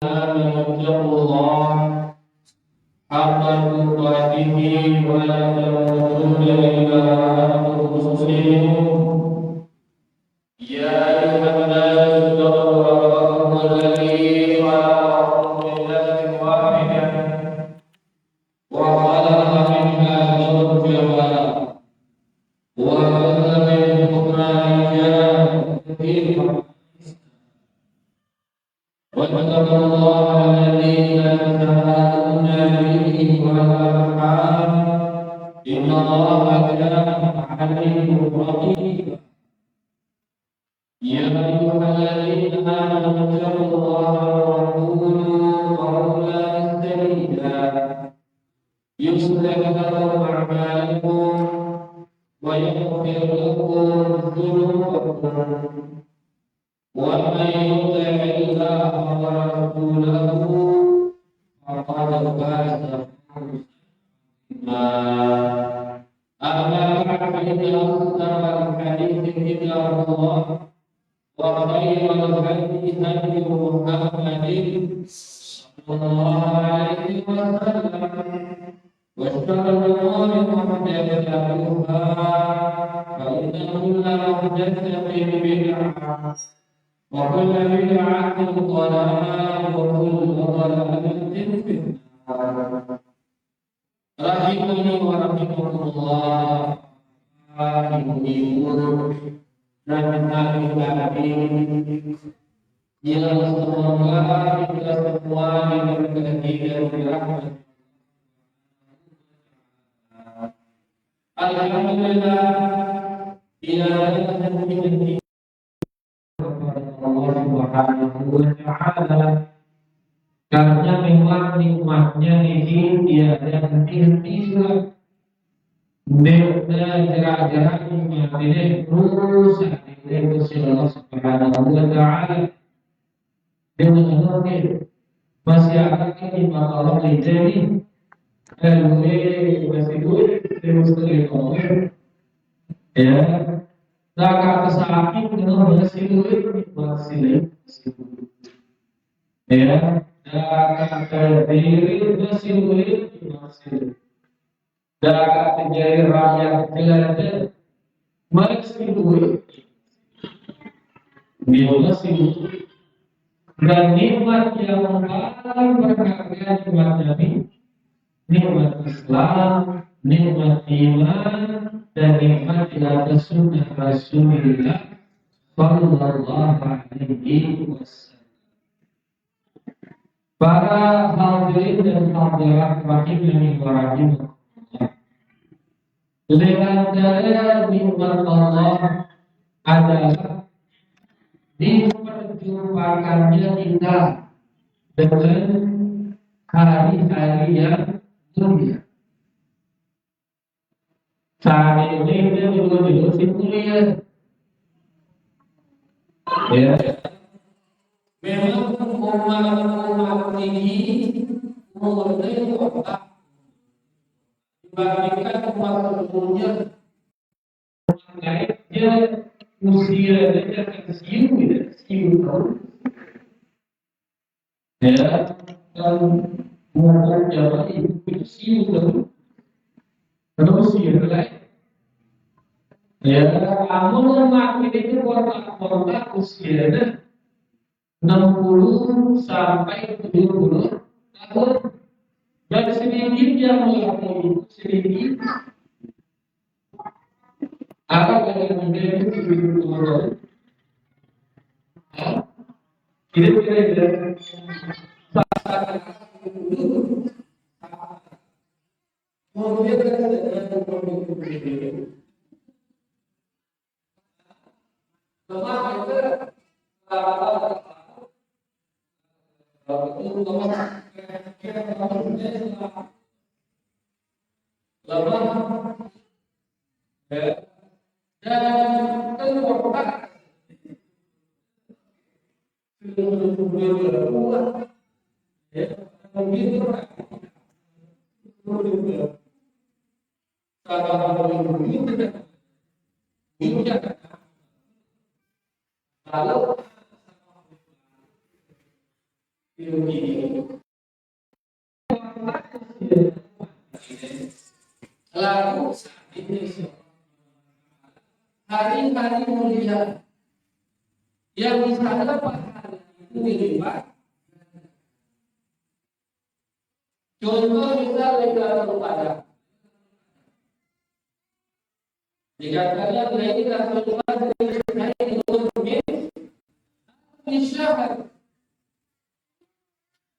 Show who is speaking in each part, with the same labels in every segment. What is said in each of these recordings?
Speaker 1: اتقوا الله حق تقاته ولا تموتن إلا وأنتم مسلمون يا أيها الناس اتقوا ربكم الذي خلقكم من نفس واحدة وخلق منها زوجها وبث منهما رجالا كثيرا واتقوا الله الذي تساءلون به والأرحام إن الله كان عليكم رقيبا يا أيها الذين آمنوا اتقوا الله وقولوا قولا سديدا يصلح لكم أعمالكم ويغفر لكم ذنوبكم ومن يطع الله ورسوله فقد فاز فوزا أما بعد فإن أصدق الحديث كتاب الله وخير الهدي هدي محمد صلى الله عليه وسلم وشر الأمور محدثاتها فإن كل محدثة بدعة وكل بدعة ضلالة وكل ضلالة في النار رحمني ورحمكم الله إني yang semoga kita semua diberkati dan dirahmati. Alhamdulillah, tidak ada yang Allah Subhanahu wa Ta'ala, karena memang nikmatnya ini tiada henti-henti. Jarak-jarak nikmat ini terus dari Allah Subhanahu wa Ta'ala. Dengan Allah masih akan nikmat Allah ini. Masih dulu terus terus ya. Nah, saat dengan masih dulu ya. Dan terdiri masih dulu dan menjadi rakyat jelata masih dulu dia masih dulu. Dan nikmat yang paling berharga nikmat Nabi, nikmat Islam, nikmat iman, dan nikmat di atas sunnah Rasulullah sallallahu alaihi wasallam. Para hadirin dan hadirat rahimani wa rahimakumullah, dengan daya nikmat Allah adalah diperjumpakannya kita dengan hari-hari yang mulia. Saat ini kita juga di kuliah. Ya, memang umat ini mulai otak dibandingkan umat sebelumnya. Dia usia dia sekian tahun. Ya, dan umur jamaah itu sekian tahun. Terus lain. Ya, amun makin itu kotak usianya 60 sampai 70 tahun. Dan sedikit yang melakukan sedikit. Apa yang menjadi 70 tahun? Kira-kira kemudian kalau lalu saat ini hari-hari mulia yang bisa dapat itu dilipat. Contoh misal Lailatul Qadar. Dikatakan Lailatul Qadar di syahr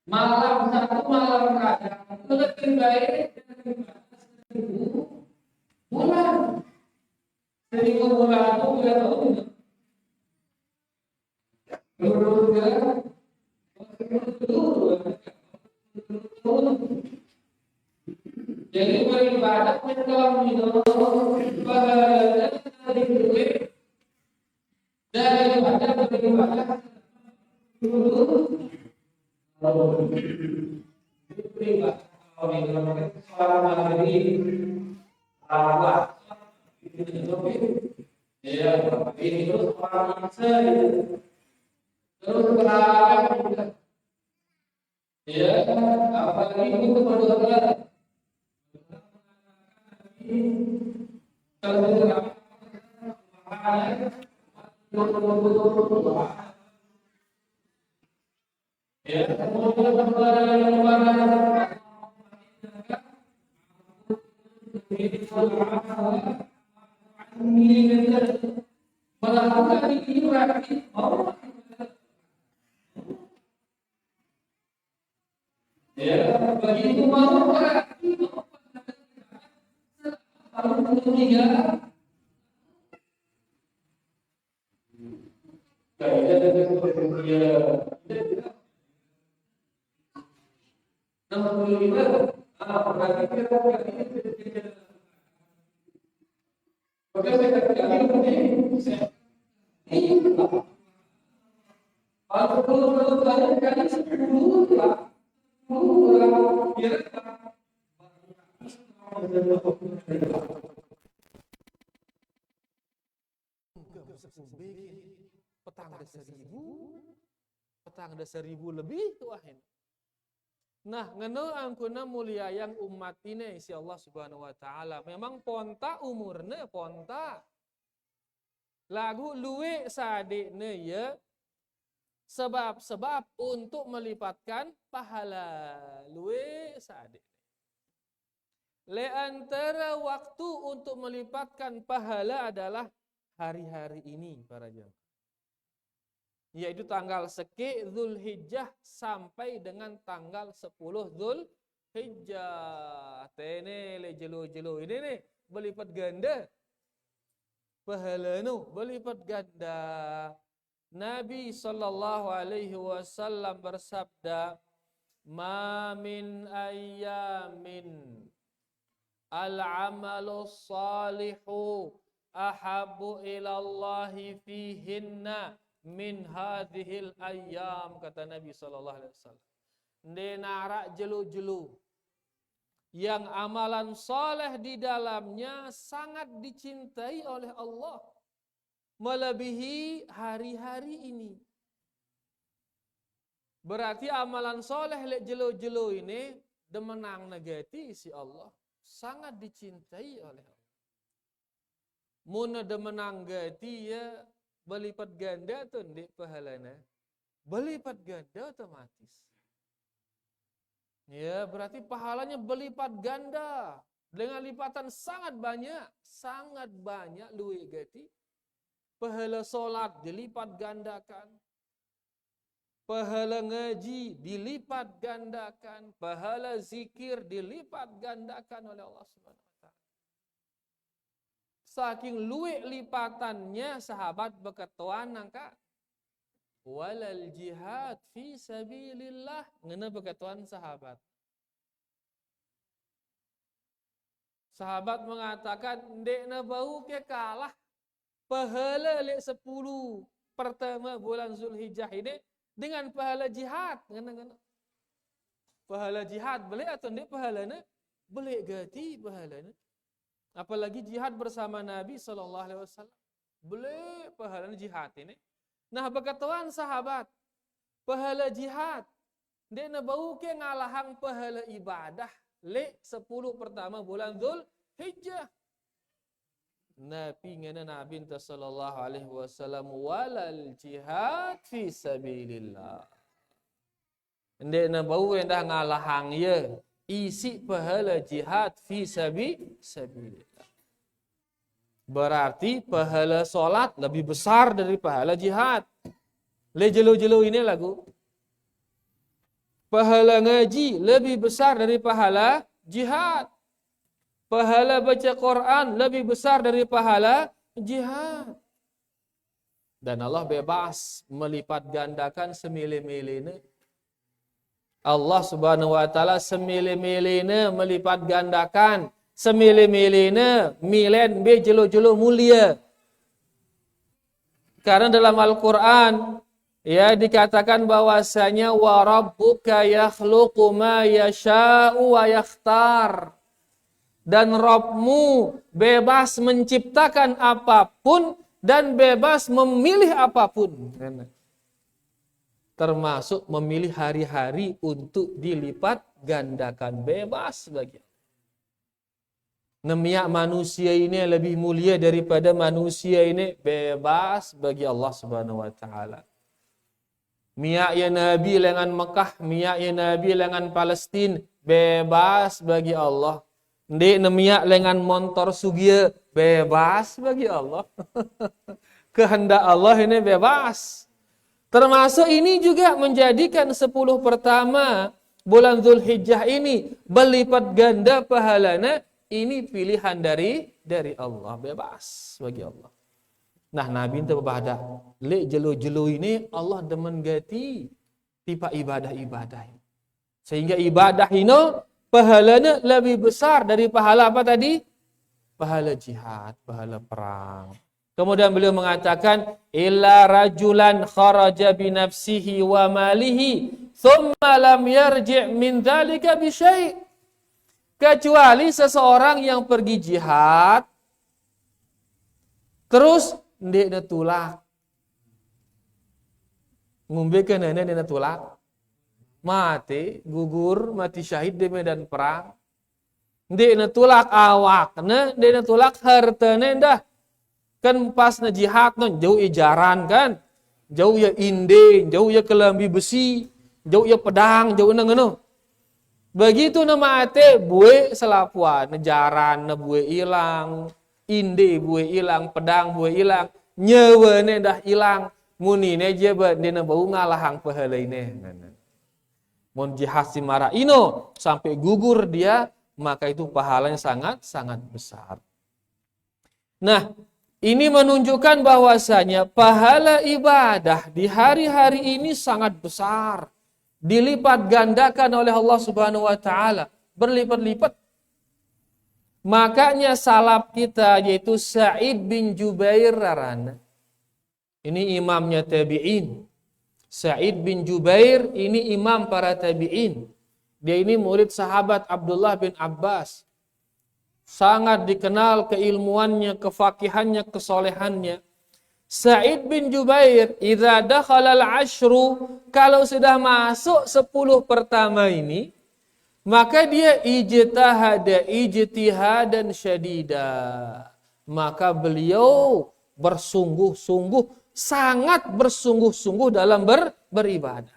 Speaker 1: malam satu malam kadang itu lebih baik daripada 1000 bulan. 1000 bulan itu udah tahu. Jadi beribadah dalam hidup bahagia dari duit daripada beribadah dulu. Beribadah kalau di dalam seorang maghrib awal ya ini terus orang Isya terus berapa ya apalagi itu berdoa melakukan ini berarti Allah ya begitu mau berarti kalau ketiga kaidah dengan seperti nomor 5 berarti kita maka saya katakan ini kalau kali 10 lah petang ada 1000 lebih tuahin. Nah, ngeno angkuna mulia yang umat ini isi Allah Subhanahu wa taala. Memang ponta umurna ponta. Lagu luwe sadekne ya. Sebab-sebab untuk melipatkan pahala. Luwe sadekne. Le antara waktu untuk melipatkan pahala adalah hari-hari ini para jemaah. Yaitu tanggal seki Zulhijjah sampai dengan tanggal 10 Zulhijjah. Tene le jelo-jelo ini nih berlipat ganda. Pahala nu berlipat ganda. Nabi sallallahu alaihi wasallam bersabda, "Ma min ayyamin al-amalu salihu ahabbu ila Allahi fihinna min hadhil ayyam," kata Nabi sallallahu alaihi wasallam. Denara jelu-jelu yang amalan soleh di dalamnya sangat dicintai oleh Allah melebihi hari-hari ini. Berarti amalan soleh lek jelu-jelu ini demenang negati si Allah sangat dicintai oleh Allah. Mun demenang gati ya berlipat ganda tuh di pahalana, berlipat ganda otomatis. Ya berarti pahalanya berlipat ganda dengan lipatan sangat banyak luwe gati. Pahala solat dilipat gandakan, pahala ngaji dilipat gandakan, pahala zikir dilipat gandakan oleh Allah Subhanahu wa taala. Saking luwek lipatannya sahabat berketuan nangka walal jihad fi sabilillah ngena berketuan sahabat. Sahabat mengatakan ndekna bau ke kalah pahala lek 10 pertama bulan Zulhijjah ini dengan pahala jihad ngena. Pahala jihad boleh atau ndek pahalana? Boleh gati pahalana. Apalagi jihad bersama Nabi sallallahu alaihi wasallam. Boleh pahala jihad ini. Nah, berkatuan sahabat, pahala jihad ndek na bau ke ngalahang pahala ibadah lek 10 pertama bulan Zulhijjah. Nabi ngana Nabi sallallahu alaihi wasallam walal jihad fi sabilillah. Ndek na bau endah ngalahang ye isi pahala jihad fi sabilillah. Berarti pahala solat lebih besar dari pahala jihad. Le jelo-jelo ini lagu. Pahala ngaji lebih besar dari pahala jihad. Pahala baca Quran lebih besar dari pahala jihad. Dan Allah bebas melipat gandakan semilih-milihnya. Allah subhanahu wa ta'ala semilih-milihnya melipat gandakan. Semilih-milihnya milen be jelo-jelo mulia. Karena dalam Al-Quran ya dikatakan bahwasanya wa rabbuka yakhluqu ma yasha'u wa yakhtar. Dan Rabbmu bebas menciptakan apapun dan bebas memilih apapun. Termasuk memilih hari-hari untuk dilipat gandakan, bebas bagi. Nemiak manusia ini lebih mulia daripada manusia ini, bebas bagi Allah Subhanahu wa taala. Miak ya Nabi lengan Mekah, miak ya Nabi lengan Palestina, bebas bagi Allah. Ndek nemiak lengan montor sugia, bebas bagi Allah. Kehendak Allah ini bebas. Termasuk ini juga menjadikan 10 pertama bulan Zulhijjah ini berlipat ganda pahalanya. Ini pilihan dari Allah, bebas bagi Allah. Nah, Nabi itu berbahadah. Lek jelo-jelo ini Allah demen gati tipe ibadah-ibadah. Sehingga ibadah ini pahalanya lebih besar dari pahala apa tadi? Pahala jihad, pahala perang. Kemudian beliau mengatakan, illa rajulan kharaja bi nafsihi wa malihi, thumma lam yarji' min dzalika bi syai'. Kecuali seseorang yang pergi jihad, terus ndek tulak. Ngombe ke nenek ndek tulak. Mati, gugur, mati syahid di medan perang. Ndek tulak awak, ndek tulak hartane dah. Kan pas na jihad non jauh ijaran kan. Jauh ya inde, jauh ya kelambi besi, jauh ya pedang, jauh nang ngono. Begitu nama ate bue selapuan, nejaran na bue ilang, inde bue ilang, pedang bue ilang, nyawa ne dah ilang, muni ne je ba dina bau ngalahang pahala ini. Mun jihad si marah ino sampai gugur dia, maka itu pahalanya sangat besar. Nah, ini menunjukkan bahwasanya pahala ibadah di hari-hari ini sangat besar. Dilipat gandakan oleh Allah Subhanahu wa taala, berlipat-lipat. Makanya salaf kita yaitu Sa'id bin Jubair rarana. Ini imamnya tabi'in. Sa'id bin Jubair ini imam para tabi'in. Dia ini murid sahabat Abdullah bin Abbas. Sangat dikenal keilmuannya, kefakihannya, kesolehannya. Sa'id bin Jubair, idza dakhala al-ashru, kalau sudah masuk 10 pertama ini, maka dia ijtihadan syadida. Maka beliau bersungguh-sungguh, sangat bersungguh-sungguh dalam beribadah.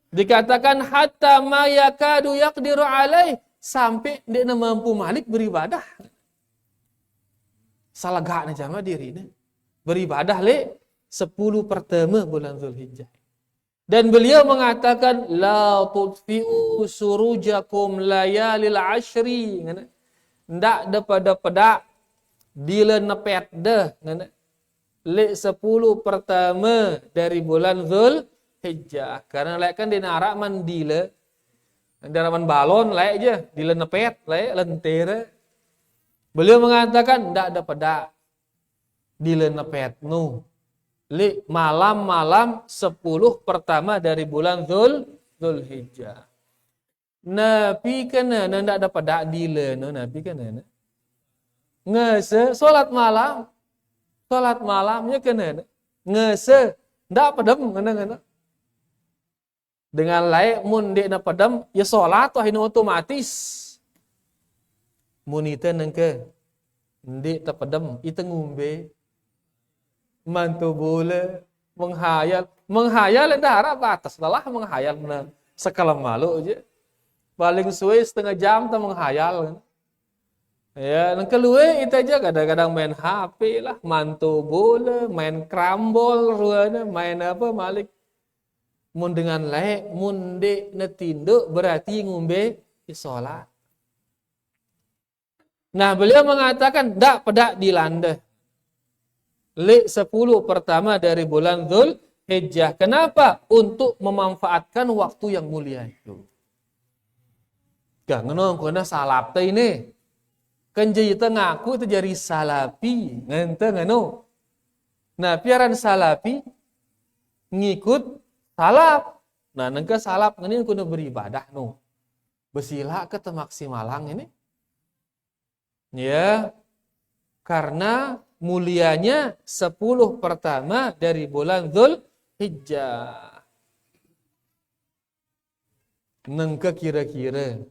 Speaker 1: Dikatakan hatta ma yakadu yaqdiru alaih, sampai dia mampu malik beribadah. Salah gak jama dirinya. Beribadah 10 pertama bulan Zulhijjah. Dan beliau mengatakan la tudfi'u surujakum layalil ashri. Ndak daripada pedak dila nepet dah. 10 pertama dari bulan Zulhijjah. Karena kan di narak mandila. Daraman balon lek je, dila nepet lek lentera. Beliau mengatakan ndak ada pedak. Dila nepet nu. Malam-malam 10 pertama dari bulan Zulhijjah. Nabi kena ndak ada pedak dila no Nabi kena. Ngese salat malam. Salat malamnya kena. Ngese ndak pedem ngena. Dengan lain mun dek na padam ya salat wah ini otomatis. Mun ite nengke dek ta padam ite ngumbe. Mantu bola menghayal dah harap batas lah menghayal na sekala malu aja. Paling suwe setengah jam ta menghayal kan. Ya, nang keluar itu aja kadang-kadang main HP lah, mantu bola, main krambol, ruana, main apa malik. Mun dengan laik, mun dek netinduk berarti ngumbe sholat. Nah, beliau mengatakan dak pedak dilanda. Lek 10 pertama dari bulan Dzulhijjah. Kenapa? Untuk memanfaatkan waktu yang mulia itu. Gak ngono kena salap teh ini. Kan jadi ngaku itu jadi salapi, ngente ngono. Nah, piaran salapi ngikut salap. Nah, nengke salap ini kudu beribadah no. Besila ke maksimalang ini. Ya. Karena mulianya 10 pertama dari bulan Dzulhijjah. Nengke kira-kira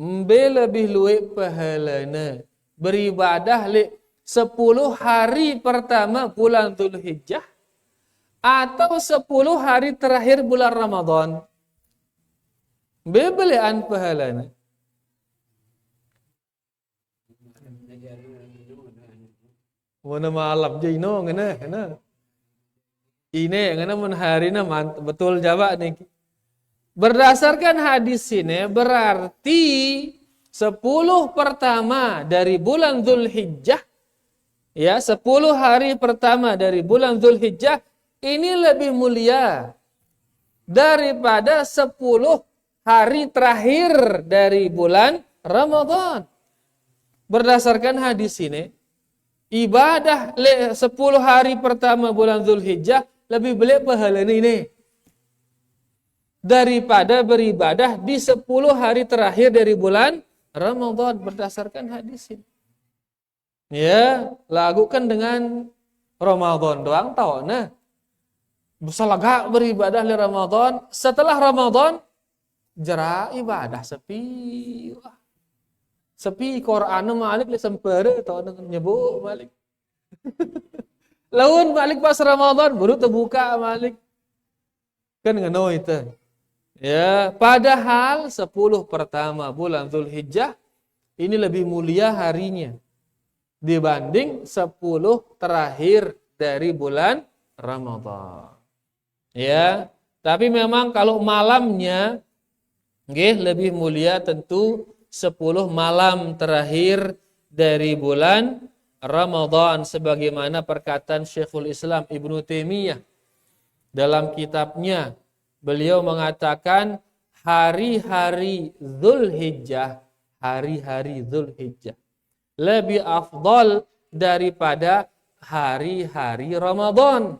Speaker 1: mbe lebih luwih pahalana beribadah le 10 hari pertama bulan Dzulhijjah atau 10 hari terakhir bulan Ramadan. Bebelean pahalana. Mana malam je ino ngena. Ini ngena mun harina betul jawab nih. Berdasarkan hadis ini berarti 10 pertama dari bulan Dzulhijjah ya 10 hari pertama dari bulan Dzulhijjah ini lebih mulia daripada 10 hari terakhir dari bulan Ramadan. Berdasarkan hadis ini, ibadah 10 hari pertama bulan Dzulhijjah lebih belik pahala ini daripada beribadah di 10 hari terakhir dari bulan Ramadan berdasarkan hadis ini. Ya, lakukan dengan Ramadan doang tau nah. Bersalaga beribadah di Ramadan, setelah Ramadan jera ibadah sepi. Wah. Sepi Quran malik le sempere tau nyebut malik. Laun malik pas Ramadan baru terbuka malik. Kan ngono itu. Ya, padahal 10 pertama bulan Dzulhijjah ini lebih mulia harinya dibanding 10 terakhir dari bulan Ramadan. Ya, tapi memang kalau malamnya lebih mulia tentu 10 malam terakhir dari bulan Ramadan sebagaimana perkataan Syekhul Islam Ibnu Taimiyah dalam kitabnya. Beliau mengatakan hari-hari Dzulhijjah, hari-hari Dzulhijjah lebih afdal daripada hari-hari Ramadan.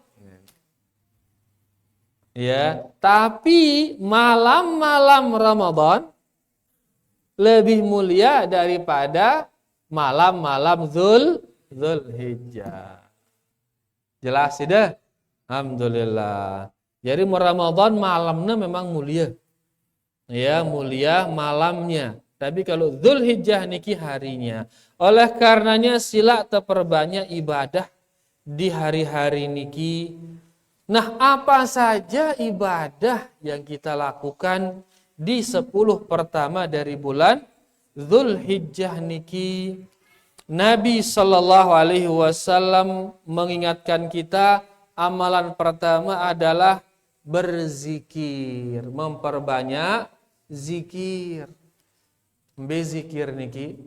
Speaker 1: Ya, tapi malam-malam Ramadan lebih mulia daripada malam-malam Dzulhijjah. Jelas tidak? Alhamdulillah. Jadi Ramadan malamnya memang mulia. Ya, mulia malamnya. Tapi kalau Dzulhijjah niki harinya. Oleh karenanya sila terperbanyak ibadah di hari-hari niki. Nah, apa saja ibadah yang kita lakukan di 10 pertama dari bulan Dzulhijjah niki? Nabi sallallahu alaihi wasallam mengingatkan kita, amalan pertama adalah berzikir, memperbanyak zikir. Bezikir niki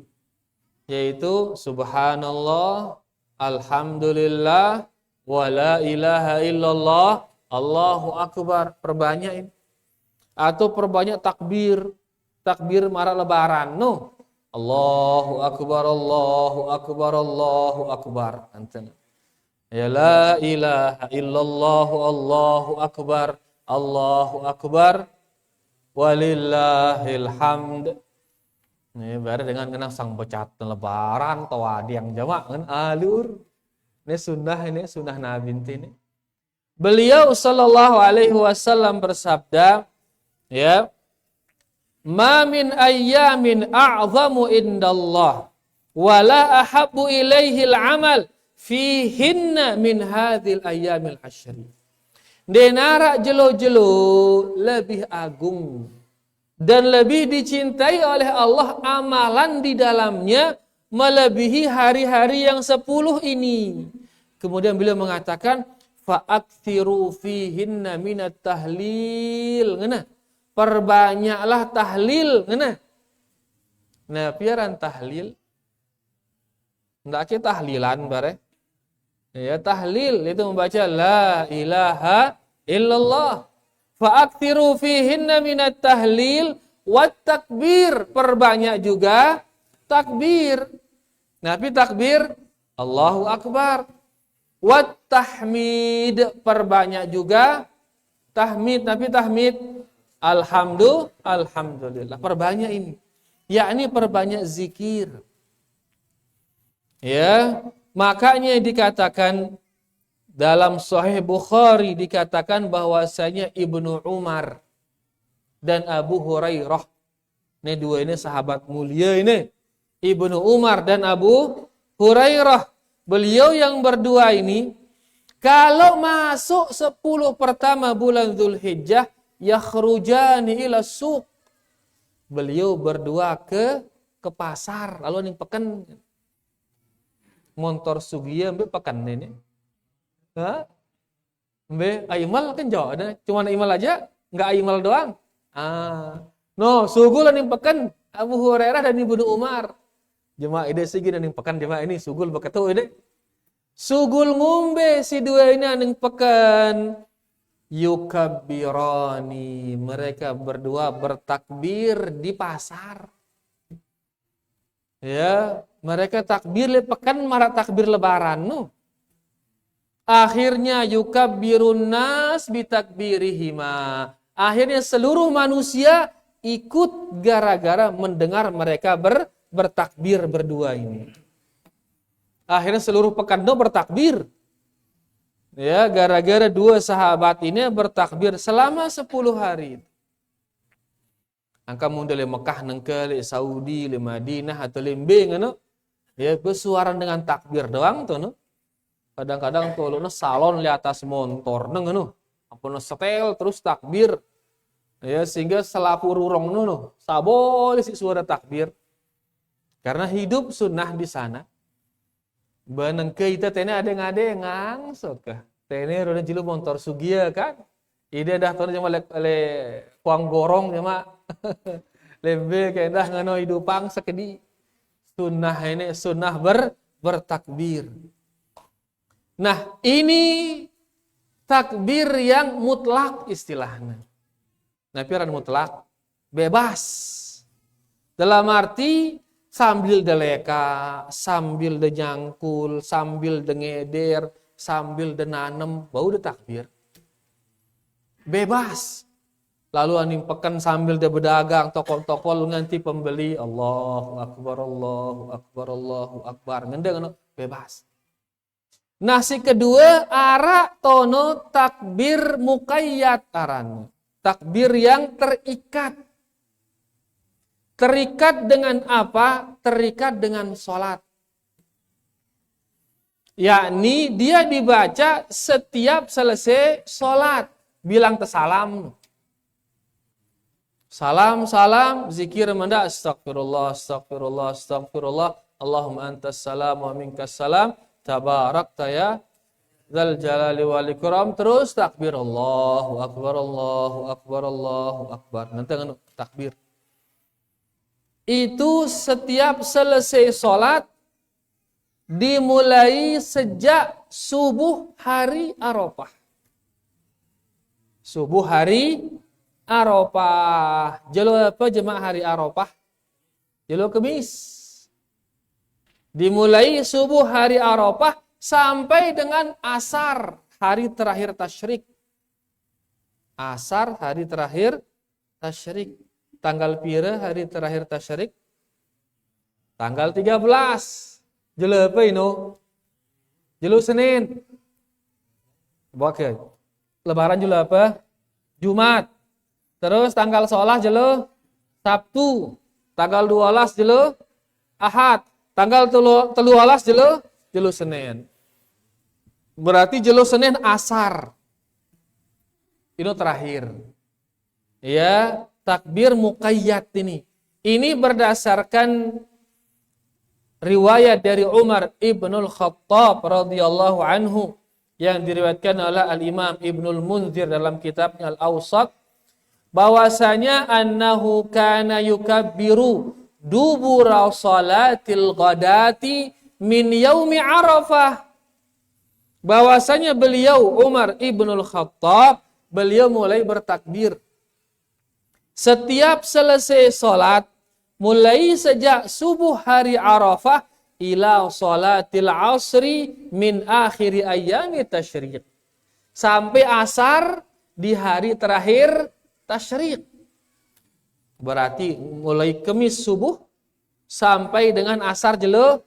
Speaker 1: yaitu subhanallah, alhamdulillah, wa la ilaha illallah, Allahu akbar, perbanyak ini. Atau perbanyak takbir, takbir marah lebaran, no. Allahu akbar, Allahu akbar, Allahu akbar. Anten. Ya la ilaha illallah, Allahu akbar, Allahu akbar, walillahil hamd. Ini beda dengan kenang sang becat lebaran tawadi yang jamak kan alur. Ini sunnah Nabi ini. Beliau sallallahu alaihi wasallam bersabda, Ya. Ma min ayyamin a'zamu indallah wala ahabbu ilaihil amal fihinna min hadhil ayyamil asyri. Denara jelo-jelo lebih agung dan lebih dicintai oleh Allah amalan di dalamnya melebihi hari-hari yang 10 ini. Kemudian beliau mengatakan fa'aktsiru fihinna minat tahlil. Ngena? Perbanyaklah tahlil. Ngena? Nah, piaran tahlil. Ndak ke tahlilan bare. Ya, tahlil itu membaca la ilaha illallah. Fa'aktsiru fihinna minat tahlil wat takbir. Perbanyak juga takbir. Tapi takbir Allahu Akbar. Wat tahmid, perbanyak juga tahmid. Tapi tahmid alhamdulillah. Perbanyak ini. Yakni perbanyak zikir. Ya, makanya dikatakan dalam Sahih Bukhari dikatakan bahwasanya Ibnu Umar dan Abu Hurairah, ini dua ini sahabat mulia ini, Ibnu Umar dan Abu Hurairah, beliau yang berdua ini kalau masuk 10 pertama bulan Dzulhijjah yakhrujani ila suq, beliau berdua ke pasar lalu ning peken montor sugia mbe pekan ini. Ha? Mbe aimal kan jauh ada, cuma aimal aja, enggak aimal doang. No, sugul ning pekan Abu Hurairah dan Ibnu Umar. Jemaah ide sigi ning pekan jemaah ini sugul beketu ide. Sugul ngombe si dua ini ning pekan yukabbirani, mereka berdua bertakbir di pasar. Ya, mereka takbir le pekan marah takbir lebaran no. Akhirnya yukabbirun nas bitakbirihima. Akhirnya seluruh manusia ikut gara-gara mendengar mereka bertakbir berdua ini. Akhirnya seluruh pekan bertakbir. Ya, gara-gara dua sahabat ini bertakbir selama 10 hari. Angka munda le Mekah nengke le Saudi le Madinah atau lembeng anu ya bersuaran dengan takbir doang tuh no. Kadang-kadang tuh lo salon di atas motor neng anu apa setel terus takbir ya sehingga selapu rurong no sabol si suara takbir karena hidup sunnah di sana. Benengke kita tene ada ngangsot kah tene roda jilu motor sugia kan ide dah tuh cuma le kuang gorong cuma lebih kayak dah ngano hidupang sekedi sunnah ini sunnah bertakbir. Nah ini takbir yang mutlak istilahnya. Nah piaran mutlak bebas dalam arti sambil deleka, sambil denyangkul, sambil dengeder, sambil denanem bau de takbir bebas. Lalu aning pekan sambil dia berdagang tokol-tokol nganti pembeli Allahu Akbar Allahu Akbar Allahu Akbar ngendeng bebas. Nah si kedua ara tono takbir muqayyad aran. Takbir yang terikat. Terikat dengan apa? Terikat dengan sholat. Yakni dia dibaca setiap selesai sholat. Bilang tersalam. Salam, zikir menda astagfirullah, astagfirullah, astagfirullah. Allahumma antas salam wa minkas salam. Tabarakta ya dzal jalali wal ikram. Terus takbir Allahu akbar, Allahu akbar, Allahu akbar. Nanti kan takbir. Itu setiap selesai sholat dimulai sejak subuh hari Arafah. Subuh hari Arafah. Jelo apa jemaah hari Arafah? Jelo Kemis. Dimulai subuh hari Arafah sampai dengan asar hari terakhir tasyrik. Asar hari terakhir tasyrik. Tanggal pira hari terakhir tasyrik? Tanggal 13. Jelo apa ini? Jelo Senin. Oke. Lebaran jelo apa? Jumat. Terus tanggal 11 jelo Sabtu. Tanggal 12 jelo Ahad. Tanggal 13 jelo Senin. Berarti jelo Senin asar. Ini terakhir. Ya, takbir muqayyad ini. Ini berdasarkan riwayat dari Umar ibnul Khattab radhiyallahu anhu yang diriwayatkan oleh Al-Imam Ibnul Munzir dalam kitabnya Al-Awsat, bahwasanya annahu kana yukabbiru dubura salatil ghadati min yaumi Arafah. Bahwasanya beliau Umar ibnul Khattab, beliau mulai bertakbir setiap selesai salat, mulai sejak subuh hari Arafah ila salatil asri min akhiri ayyami tasyriq. Sampai asar di hari terakhir tasyriq. Berarti mulai Kamis subuh sampai dengan asar jelo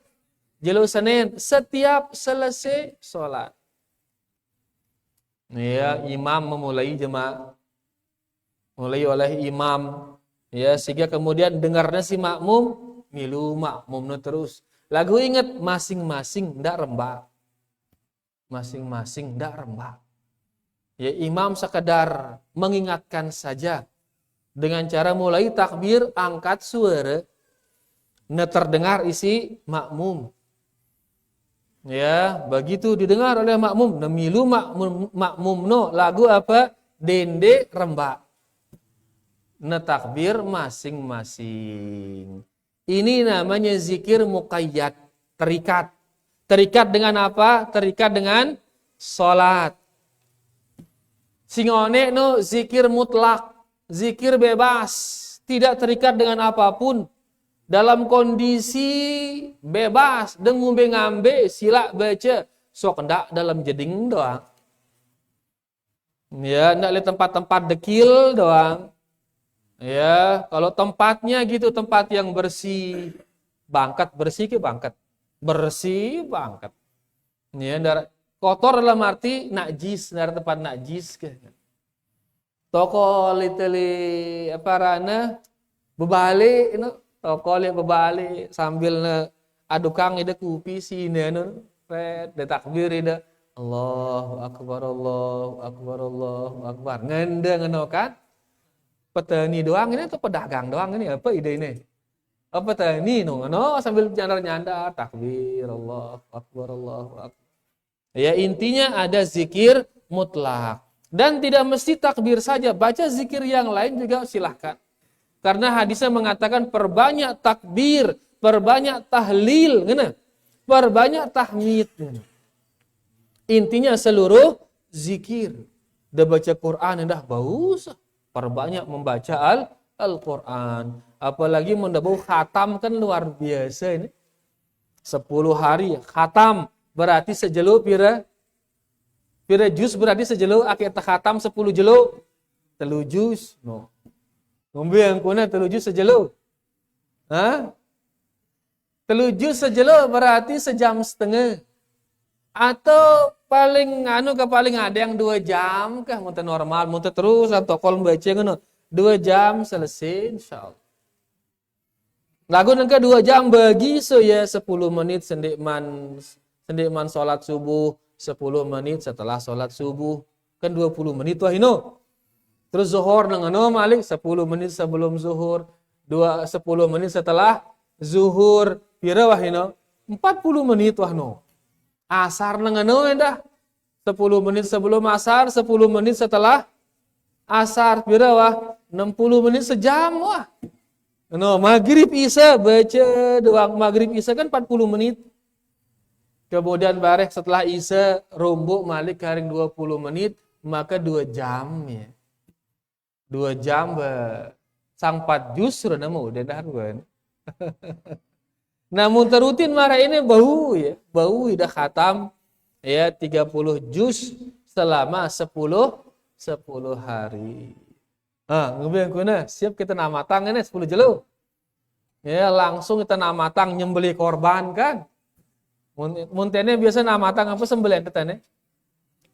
Speaker 1: Senin setiap selesai salat. Ya, imam memulai jemaah. Mulai oleh imam, ya, sehingga kemudian dengarnya si makmum, milu makmumnya terus. Lagu ingat masing-masing ndak rembak. Masing-masing ndak rembak. Ya, imam sekedar mengingatkan saja dengan cara mulai takbir angkat suara, terdengar isi makmum. Ya, begitu didengar oleh makmum, nemilu makmum no lagu apa? Dende rembak. Takbir masing-masing. Ini namanya zikir muqayyad, terikat. Terikat dengan apa? Terikat dengan salat. Singone no zikir mutlak, zikir bebas, tidak terikat dengan apapun. Dalam kondisi bebas, dengu ngambe, sila baca, sok ndak dalam jeding doang. Ya, ndak lihat tempat-tempat dekil doang. Ya, kalau tempatnya gitu, tempat yang bersih, bangkat bersih ke bangkat, bersih bangkat. Ya, kotor dalam arti najis, dari tempat najis ke. Toko liteli apa rana bebalik, toko li bebalik sambil adukang ide kupi sini de takbir ide Allahu akbar Allahu akbar Allahu akbar ngendeng kan. Petani doang ini atau pedagang doang ini apa ide ini? Apa petani sambil nyandar-nyandar takbir Allahu akbar Allahu akbar. Ya, intinya ada zikir mutlak dan tidak mesti takbir saja, baca zikir yang lain juga silahkan. Karena hadisnya mengatakan perbanyak takbir, perbanyak tahlil, perbanyak tahmid. Intinya seluruh zikir. Dah baca Quran dah bagus. Perbanyak membaca Al-Quran. Apalagi mendabau khatam kan luar biasa ini. 10 hari khatam berarti sejelo pira juz berarti sejelo akhir khatam 10 jelo 3 juz. No. Ngombe yang kuna 3 juz sejelo. 3 juz sejelo berarti sejam setengah. Atau paling paling ada yang 2 jam kah muntah normal muntah terus atau kol baca 2 jam selesai insyaallah. Lagu nangka 2 jam bagi so ya 10 menit sendikman salat subuh, 10 menit setelah salat subuh kan 20 menit wah ino. Terus zuhur nang malik 10 menit sebelum zuhur, 10 menit setelah zuhur, pira wah ino 40 menit wah no. Asar nangano dah 10 menit sebelum asar, 10 menit setelah asar, pira wah 60 menit sejam wah. No, maghrib isya baca doang maghrib isya kan 40 menit. Kemudian barek setelah isya rombok malik karing 20 menit, maka 2 jam ya. 2 jam sang 4 juz sudah nemu udah dah kan. Namun terutin marah ini bau udah khatam ya 30 juz selama 10 hari. Ngebiang kuna siap kita namatang ini 10 jelo. Ya langsung kita namatang nyembeli korban kan. Muntene biasa namatang apa sembelihan tetane?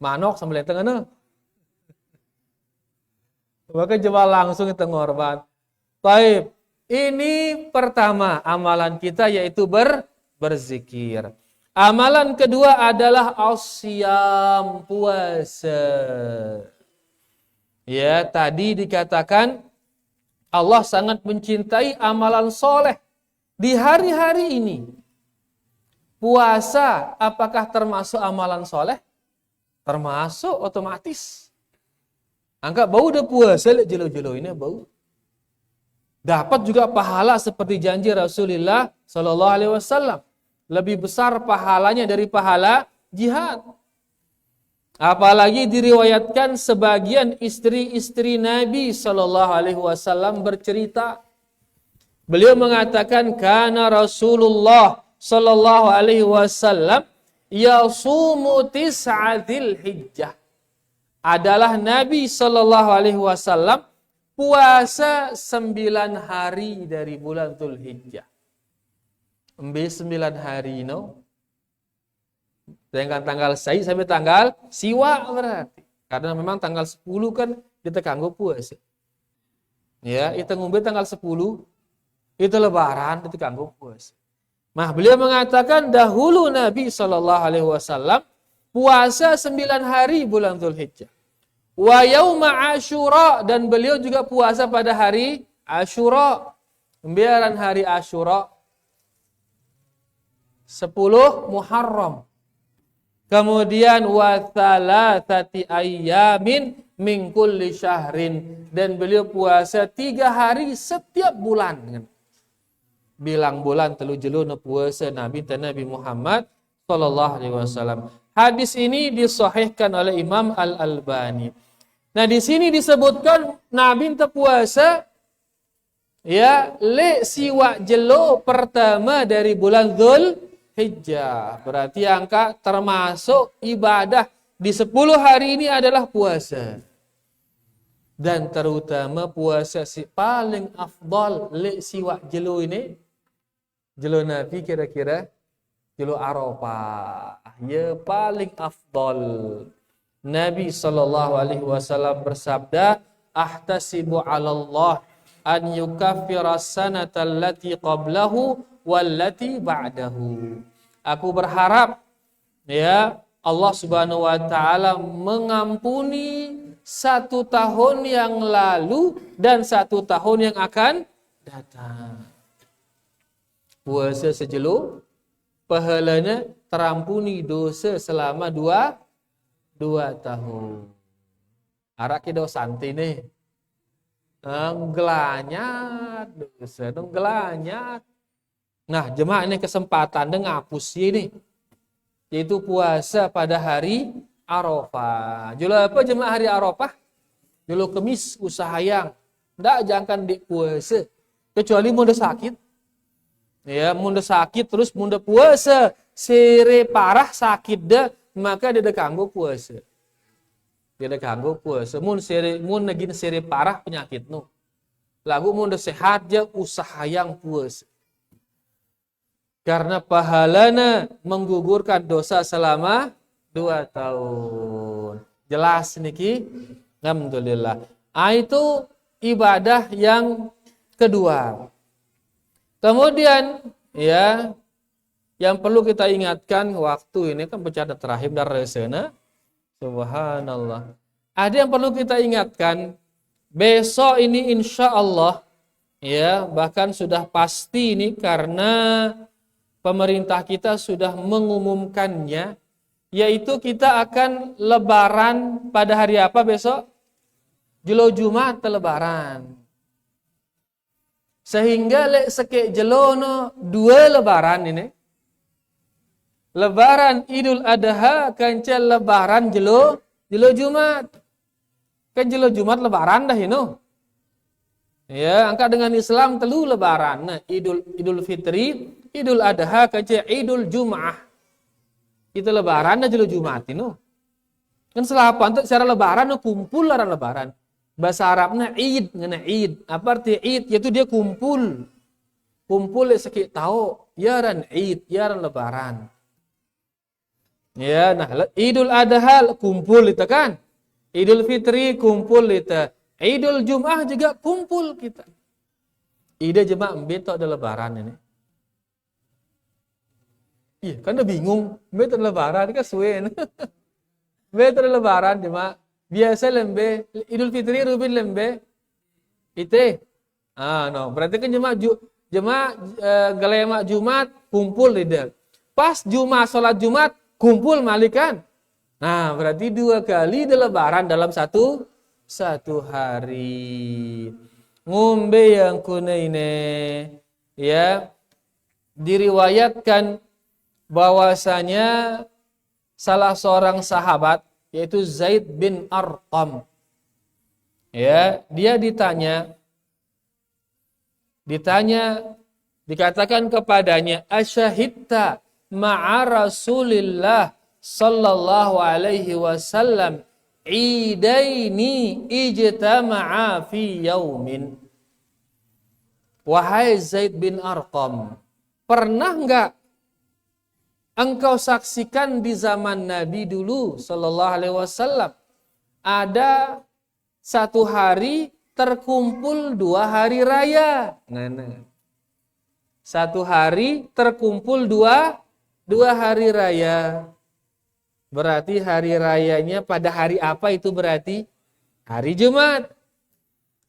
Speaker 1: Manok sembelihan tengah. Maka coba langsung kita ngorban. Baik, ini pertama amalan kita yaitu berzikir. Amalan kedua adalah asyam, puasa. Ya, tadi dikatakan Allah sangat mencintai amalan soleh di hari-hari ini. Puasa apakah termasuk amalan soleh? Termasuk otomatis. Angka bau udah puasa, jelo-jelo ini bau. Dapat juga pahala seperti janji Rasulullah Sallallahu Alaihi Wasallam. Lebih besar pahalanya dari pahala jihad. Apalagi diriwayatkan sebagian istri-istri Nabi Sallallahu Alaihi Wasallam bercerita. Beliau mengatakan, karena Rasulullah Sallallahu Alaihi Wasallam yasumu tis'atil hijjah. Adalah Nabi Sallallahu Alaihi Wasallam puasa 9 hari dari bulan Dzulhijjah. 9 hari dengan tanggal sai sampai tanggal siwa berarti. Karena memang tanggal 10 kan kita kanggo puasa. Ya, itu ngombe tanggal 10 itu lebaran itu kanggo puasa. Nah, beliau mengatakan dahulu Nabi Sallallahu Alaihi Wasallam puasa 9 hari bulan Dzulhijjah. Wa yauma Asyura, dan beliau juga puasa pada hari Asyura. Pembiaran hari Asyura 10 Muharram. Kemudian wa thalathati ayyamin min kulli syahrin, dan beliau puasa 3 hari setiap bulan. Bilang bulan telu jelu puasa Nabi Muhammad sallallahu alaihi wasallam. Hadis ini disahihkan oleh Imam Al-Albani. Nah, di sini disebutkan Nabi puasa ya siwa jelo pertama dari bulan Dzulhijjah. Berarti angka termasuk ibadah di 10 hari ini adalah puasa. Dan terutama puasa si paling afdal siwa jelo ini. Jelo Nabi kira-kira jelo Arafah. Ya paling afdal. Nabi Sallallahu Alaihi Wasallam bersabda, ahtasibu 'ala Allah an yukaffira sanata allati qablahu wallati ba'dahu. Aku berharap ya Allah Subhanahu wa taala mengampuni 1 tahun yang lalu dan 1 tahun yang akan datang. Puasa sejelo pahalanya terampuni dosa selama 2 tahun. Arak kido santai nih. Gelanyat dosa dong gelanyat. Nah, jemaah ini kesempatan deng ngapus ini. Yaitu puasa pada hari Arafah. Julu apa jemaah hari Arafah? Julu Kemis usaha yang ndak jangan di puasa kecuali munda sakit. Ya, munda sakit terus munda puasa. Sere parah sakit dah maka dia kanggo puasa. Dia kanggo puasa. Mun nagin seri parah penyakit nu. Lagu mun sehat aja usaha yang puasa. Karena pahalana menggugurkan dosa selama 2 tahun. Jelas niki? Alhamdulillah. Itu ibadah yang kedua. Kemudian ya yang perlu kita ingatkan waktu ini kan bercanda terakhir dari sana. Subhanallah. Ada yang perlu kita ingatkan. Besok ini insya Allah ya bahkan sudah pasti ini karena pemerintah kita sudah mengumumkannya, yaitu kita akan lebaran pada hari apa besok? Jelo Jumat lebaran. Sehingga seke jelo 2 lebaran ini. Lebaran Idul Adha kanca lebaran jelo Jumat. Kan jelo Jumat lebaran dah ini. Ya, angka dengan Islam telu lebaran. Nah, Idul Fitri, Idul Adha kanca Idul Jum'ah. Itu lebaran dah jelo Jumat ini. Kan selapan tuh secara lebaran kumpul lebaran. Bahasa Arabnya Id, ngena Id. Apa arti Id? Yaitu dia kumpul. Kumpul sekit tahu, yaran Id, yaran lebaran. Ya, nah Idul Adha kumpul itu kan. Idul Fitri kumpul itu. Idul Jum'ah juga kumpul kita. Ide jemaah betok ada lebaran ini. Iya, kan udah bingung. Betok lebaran kan suwe. Betok lebaran jemaah. Biasa lembe Idul Fitri rubin lembe. Ite. No, berarti kan jemaah gelema Jumat kumpul ide. Pas Jumat salat Jumat kumpul malikan. Nah, berarti 2 kali di lebaran dalam satu hari. Ngombe yang kuna ini ya diriwayatkan bahwasanya salah seorang sahabat yaitu Zaid bin Arqam ya, dia ditanya dikatakan kepadanya, asyahidta ma'a Rasulillah sallallahu alaihi wasallam idaini ijtama'a fi yaumin. Wahai Zaid bin Arqam, pernah enggak engkau saksikan di zaman Nabi dulu sallallahu alaihi wasallam ada satu hari terkumpul 2 hari raya? Satu hari terkumpul dua hari raya. Berarti hari rayanya pada hari apa itu berarti? Hari Jumat.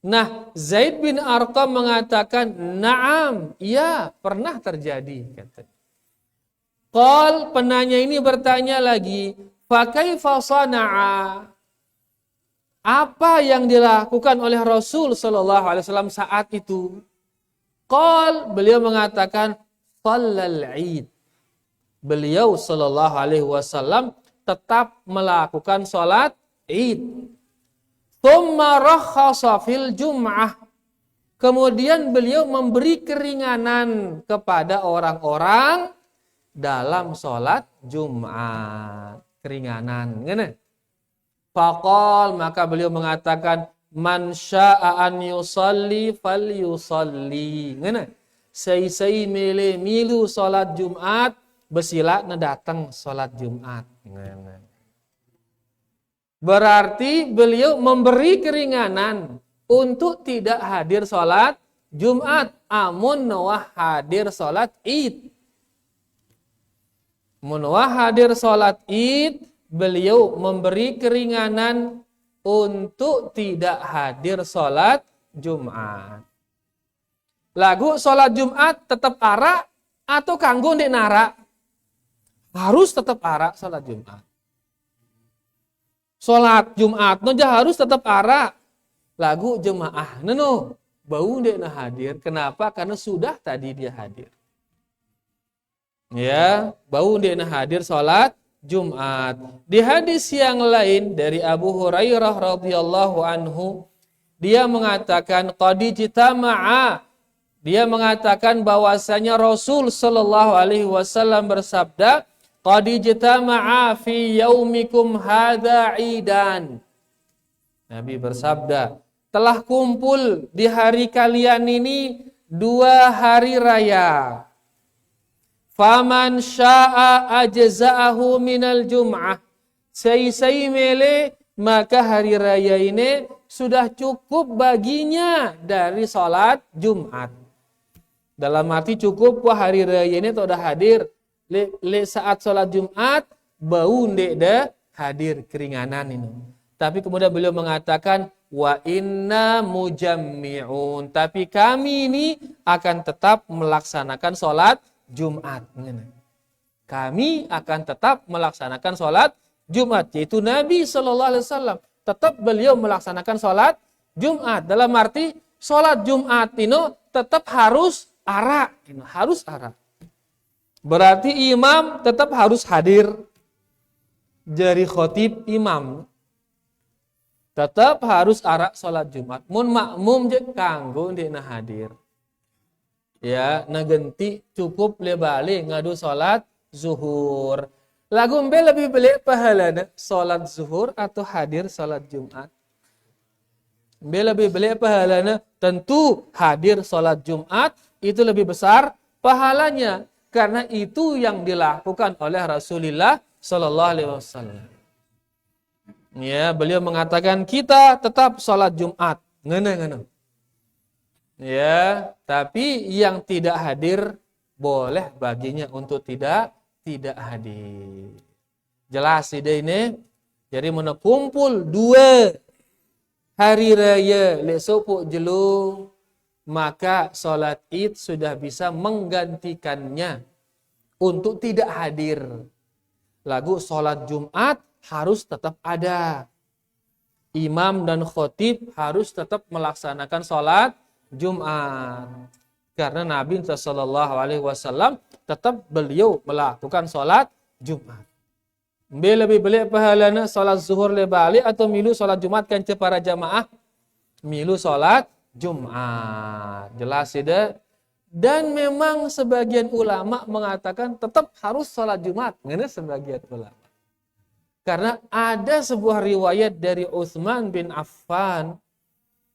Speaker 1: Nah, Zaid bin Arqam mengatakan, "Na'am, iya, pernah terjadi," katanya. Qal, penanya ini bertanya lagi, "Fa kaifa sana'a?" Apa yang dilakukan oleh Rasul sallallahu alaihi wasallam saat itu? Qal, beliau mengatakan, "Shallal 'id." Beliau sallallahu alaihi wasallam tetap melakukan sholat Id. Tsumma rakhasa fil Jum'ah. Kemudian beliau memberi keringanan kepada orang-orang dalam sholat Jumat. Keringanan. Ngene. Faqal, maka beliau mengatakan, man sya'a an yusalli falyusalli. Ngene. Sei milu sholat Jumat, besila na datang sholat Jumat. Berarti beliau memberi keringanan untuk tidak hadir sholat Jumat, amun nawah hadir sholat Id. Munawah hadir sholat Id, beliau memberi keringanan untuk tidak hadir sholat Jumat. Lagu sholat Jumat tetap ara atau kanggo ndek nara? Harus tetap ara sholat Jumat. Sholat Jumat noja harus tetap ara. Lagu jemaah neno bau ndek na hadir. Kenapa? Karena sudah tadi dia hadir. Ya, bau ndek na hadir sholat Jumat. Di hadis yang lain dari Abu Hurairah radhiyallahu anhu, dia mengatakan qad ijtama'a. Dia mengatakan bahwasanya Rasul sallallahu alaihi wasallam bersabda, qad ijtama'a fi yaumikum hadza idan. Nabi bersabda, telah kumpul di hari kalian ini 2 hari raya. Faman syaa ajza'ahu minal jum'ah. Sei mele, maka hari raya ini sudah cukup baginya dari sholat Jumat. Dalam arti cukup wah hari raya ini sudah hadir. Le saat sholat Jumat, bau ndek dah hadir keringanan ini. Tapi kemudian beliau mengatakan, wa inna mujammi'un. Tapi kami ini akan tetap melaksanakan sholat Jumat. Kami akan tetap melaksanakan sholat Jumat. Yaitu Nabi SAW. Tetap beliau melaksanakan sholat Jumat. Dalam arti sholat Jumat ini tetap harus ara. Harus ara. Berarti imam tetap harus hadir. Jari khotib imam tetap harus ara sholat Jumat. Mun makmum je kanggo ndek hadir. Ya, nagenti cukup lebali ngadu sholat zuhur. Lagu mbe lebih beli pahalana sholat zuhur atau hadir sholat Jumat. Mbe lebih beli pahalana tentu hadir sholat Jumat itu lebih besar pahalanya. Karena itu yang dilakukan oleh Rasulullah Sallallahu Alaihi Wasallam. Ya, beliau mengatakan kita tetap sholat Jumat. Ngene. Ya, tapi yang tidak hadir boleh baginya untuk tidak hadir. Jelas ide ini. Jadi mana kumpul 2 hari raya lek sopok jelu, maka sholat Id sudah bisa menggantikannya untuk tidak hadir. Lagu sholat Jumat harus tetap ada. Imam dan khotib harus tetap melaksanakan sholat Jumat. Karena Nabi Sallallahu Alaihi Wasallam tetap beliau melakukan sholat Jumat. Lebih beli pahalana sholat zuhur lebali atau milu sholat Jumat kan para jamaah milu sholat Jumat. Jelas tidak? Dan memang sebagian ulama mengatakan tetap harus sholat Jumat. Ini sebagian ulama. Karena ada sebuah riwayat dari Utsman bin Affan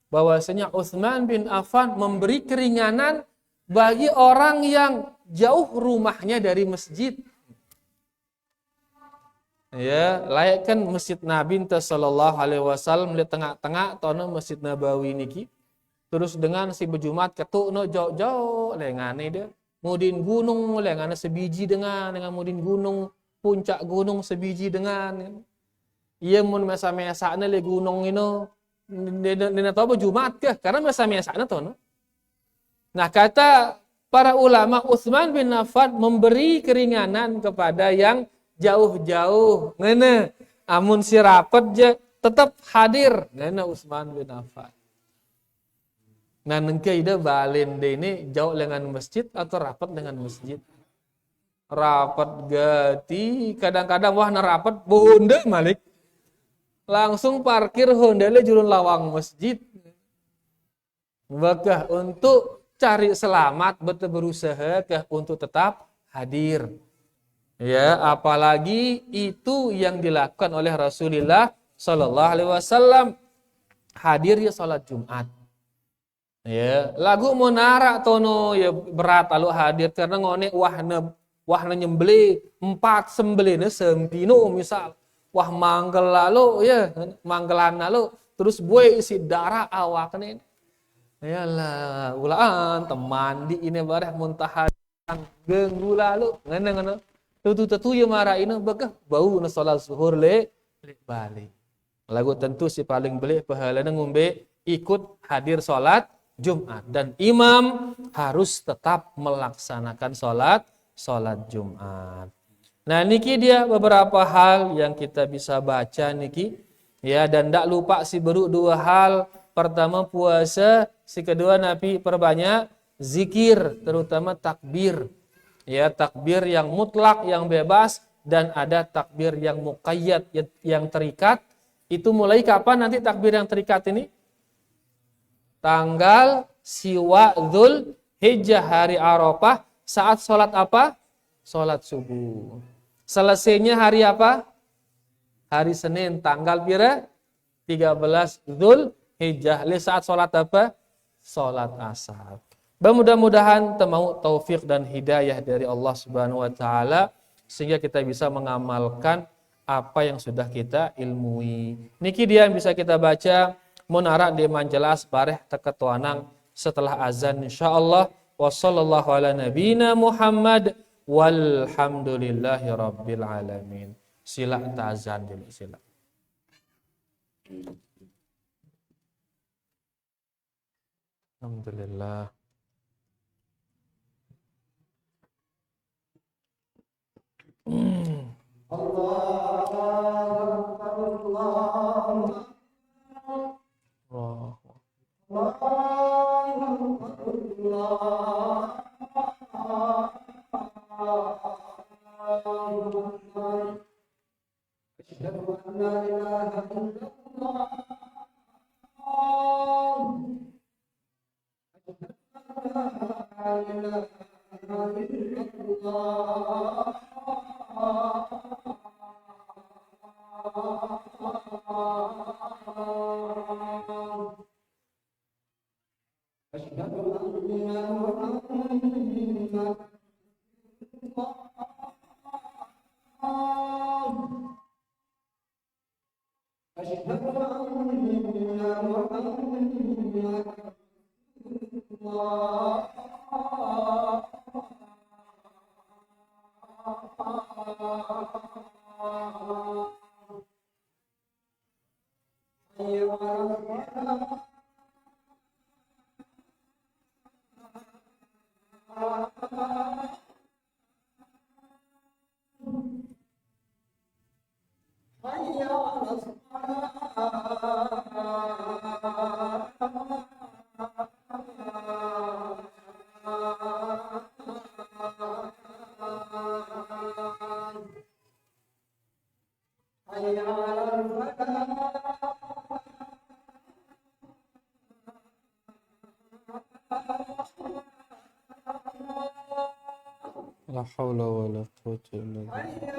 Speaker 1: bahwasanya Utsman bin Affan memberi keringanan bagi orang yang jauh rumahnya dari masjid. Ya, layakkan Masjid Nabi sallallahu alaihi wasallam di tengah-tengah tono Masjid Nabawi niki. Terus dengan si bejumat ketukno jauh-jauh lengane dia. Mudin gunung lengane sebiji dengan mudin gunung, puncak gunung sebiji dengan. Iya mun mesa-mesana le gunung ino. Dina tahu bejumat ke? Karena mesa-mesana to no. Nah, kata para ulama Utsman bin Affan memberi keringanan kepada yang jauh-jauh. Ngene, amun si rapet je tetap hadir. Ngene Utsman bin Affan. Nah, nengke ide balen de ini jauh dengan masjid atau rapat dengan masjid? Rapat gati, kadang-kadang wah na rapat Honda Malik. Langsung parkir Honda le jurun lawang masjid. Maka untuk cari selamat betul berusaha ke untuk tetap hadir. Ya, apalagi itu yang dilakukan oleh Rasulullah Sallallahu Alaihi Wasallam, hadir ya salat Jumat. Ya, lagu monara tono ya berat lalu hadir karena ngone wahna nyembeli 4 sembelih sempino misal. Wah manggel lalu ya, manggelan lalu terus buai isi darah awaknya. Yalah, ulaan teman di ini bareh muntah genggu lalu ngene. Tentu ya marah ini begah bau na salat zuhur le balik. Lagu tentu si paling beli pahalana ngombe ikut hadir salat Jumat dan imam harus tetap melaksanakan salat Jumat. Nah, niki dia beberapa hal yang kita bisa baca niki. Ya, dan tidak lupa si baru 2 hal. Pertama puasa, si kedua Nabi perbanyak zikir, terutama takbir. Ya, takbir yang mutlak, yang bebas, dan ada takbir yang muqayyad, yang terikat. Itu mulai kapan nanti takbir yang terikat ini? Tanggal Siwa Dzul Hijjah hari Arafah saat sholat apa? Sholat subuh. Selesainya hari apa? Hari Senin tanggal pira? 13 Dzul Hijjah. Saat sholat apa? Sholat asar. Mudah-mudahan temau taufik dan hidayah dari Allah Subhanahu wa taala sehingga kita bisa mengamalkan apa yang sudah kita ilmui. Niki dia yang bisa kita baca munara di manjelas bareh teketuanang setelah azan insyaallah. Wassallallahu ala nabiyina Muhammad walhamdulillahi rabbil alamin. Sila ta'azan dulu sila. Alhamdulillah. La haula wala quwwata illa billah.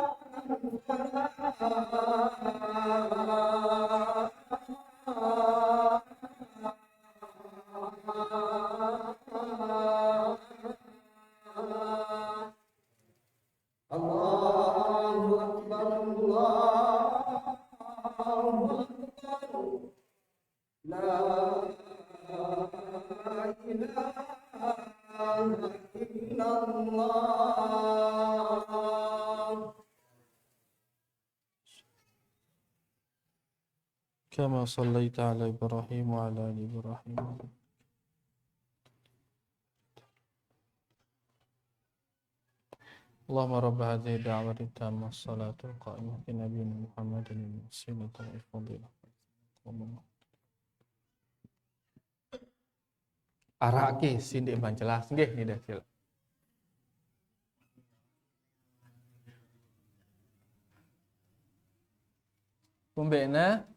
Speaker 1: كما صليت على إبراهيم وعلى آل إبراهيم. اللهم رب هذه الدعوة التامة الصلاة القائمة نبينا محمد الوسيلة والفضيلة. Arak ke sindik bancelas nggih ni dah sila. Pembena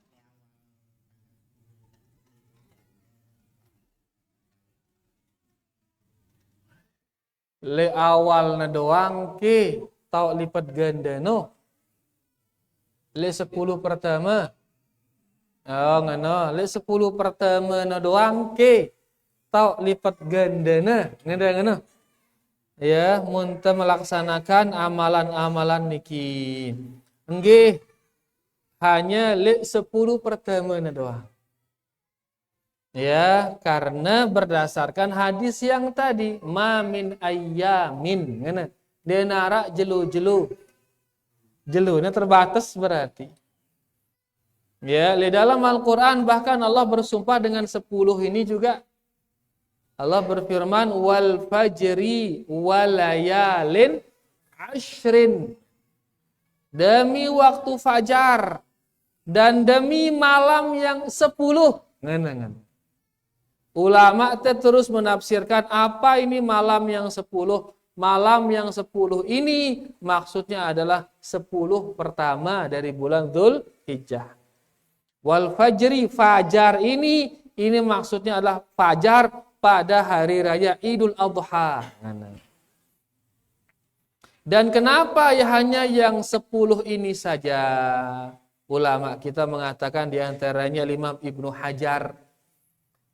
Speaker 1: le awal na doang ke tau lipat ganda no. Le 10 pertama. Oh ngano, le 10 pertama na doang ke tau lipat ganda na. Ngano. Ya, munta melaksanakan amalan-amalan niki. Nggih. Hanya le 10 pertama na doang. Ya, karena berdasarkan hadis yang tadi, ma min ayyamin, ngana. Denara jelu-jelu. Jelunya terbatas berarti. Ya, di dalam Al-Qur'an bahkan Allah bersumpah dengan 10 ini juga. Allah berfirman wal fajri walayalin ashrin. Demi waktu fajar dan demi malam yang 10. Ngana. Ulama terus menafsirkan apa ini malam yang 10. Malam yang 10 ini maksudnya adalah 10 pertama dari bulan Dzulhijjah. Wal fajri, fajar ini maksudnya adalah fajar pada hari raya Idul Adha. Dan kenapa ya hanya yang 10 ini saja? Ulama kita mengatakan diantaranya Imam Ibnu Hajar.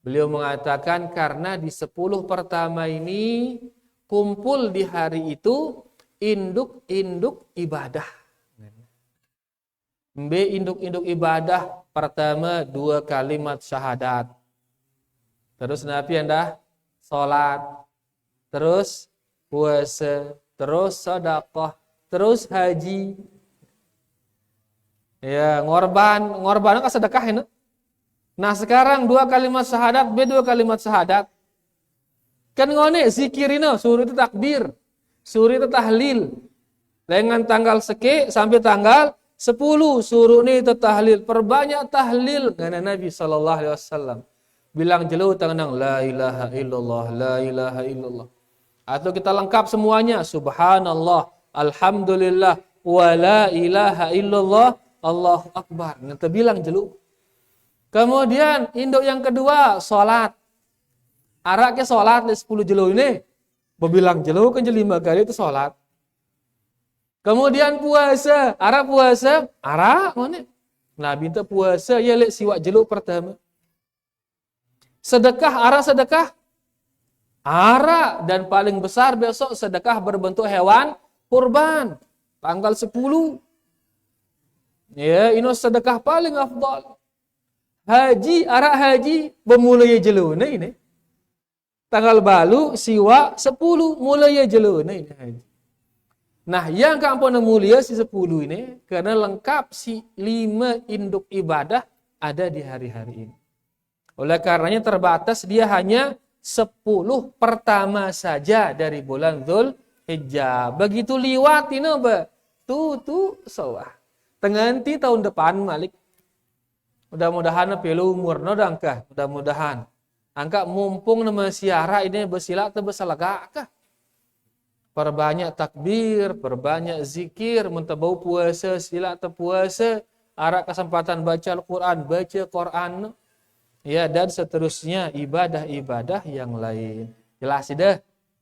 Speaker 1: Beliau mengatakan karena di 10 pertama ini kumpul di hari itu induk-induk ibadah. Induk-induk ibadah pertama 2 kalimat syahadat. Terus Nabi anda salat, terus puasa, terus sedekah, terus haji. Ya, ngorban kan sedekah ini. Nah, sekarang 2 kalimat syahadat, 2 kalimat syahadat. Kan ngone zikirina suruh itu takbir, suruh itu tahlil. Dengan tanggal seki sampai tanggal 10 suruh ini itu tahlil, perbanyak tahlil karena Nabi sallallahu alaihi wasallam bilang jelu tangan la ilaha illallah, la ilaha illallah. Atau kita lengkap semuanya subhanallah, alhamdulillah, wa la ilaha illallah, Allahu akbar. Nanti bilang jelu. Kemudian induk yang kedua salat. Arak ke salat 10 jelu ini. Berbilang jelu kan 5 kali itu salat. Kemudian puasa, arak puasa, arak mana? Nabi itu puasa ya lek siwak jelu pertama. Sedekah, arak sedekah. Arak dan paling besar besok sedekah berbentuk hewan kurban. Tanggal 10. Ya, ino sedekah paling afdal. Haji, arak haji bermula jeluna ini. Tanggal balu siwa 10 mulai jeluna ini haji. Nah, yang kampung mulia si 10 ini karena lengkap si 5 induk ibadah ada di hari-hari ini. Oleh karenanya terbatas dia hanya 10 pertama saja dari bulan Dzulhijjah. Begitu liwat ini tu sawah. Tenganti tahun depan Malik. Mudah-mudahan pelu umur no dangkah. Mudah-mudahan. Angka mumpung nama siara ini bersilat atau bersalagak kah? Perbanyak takbir, perbanyak zikir, mentabau puasa, sila atau puasa, arak kesempatan baca Al-Quran, baca Quran, ya dan seterusnya ibadah-ibadah yang lain. Jelas dah?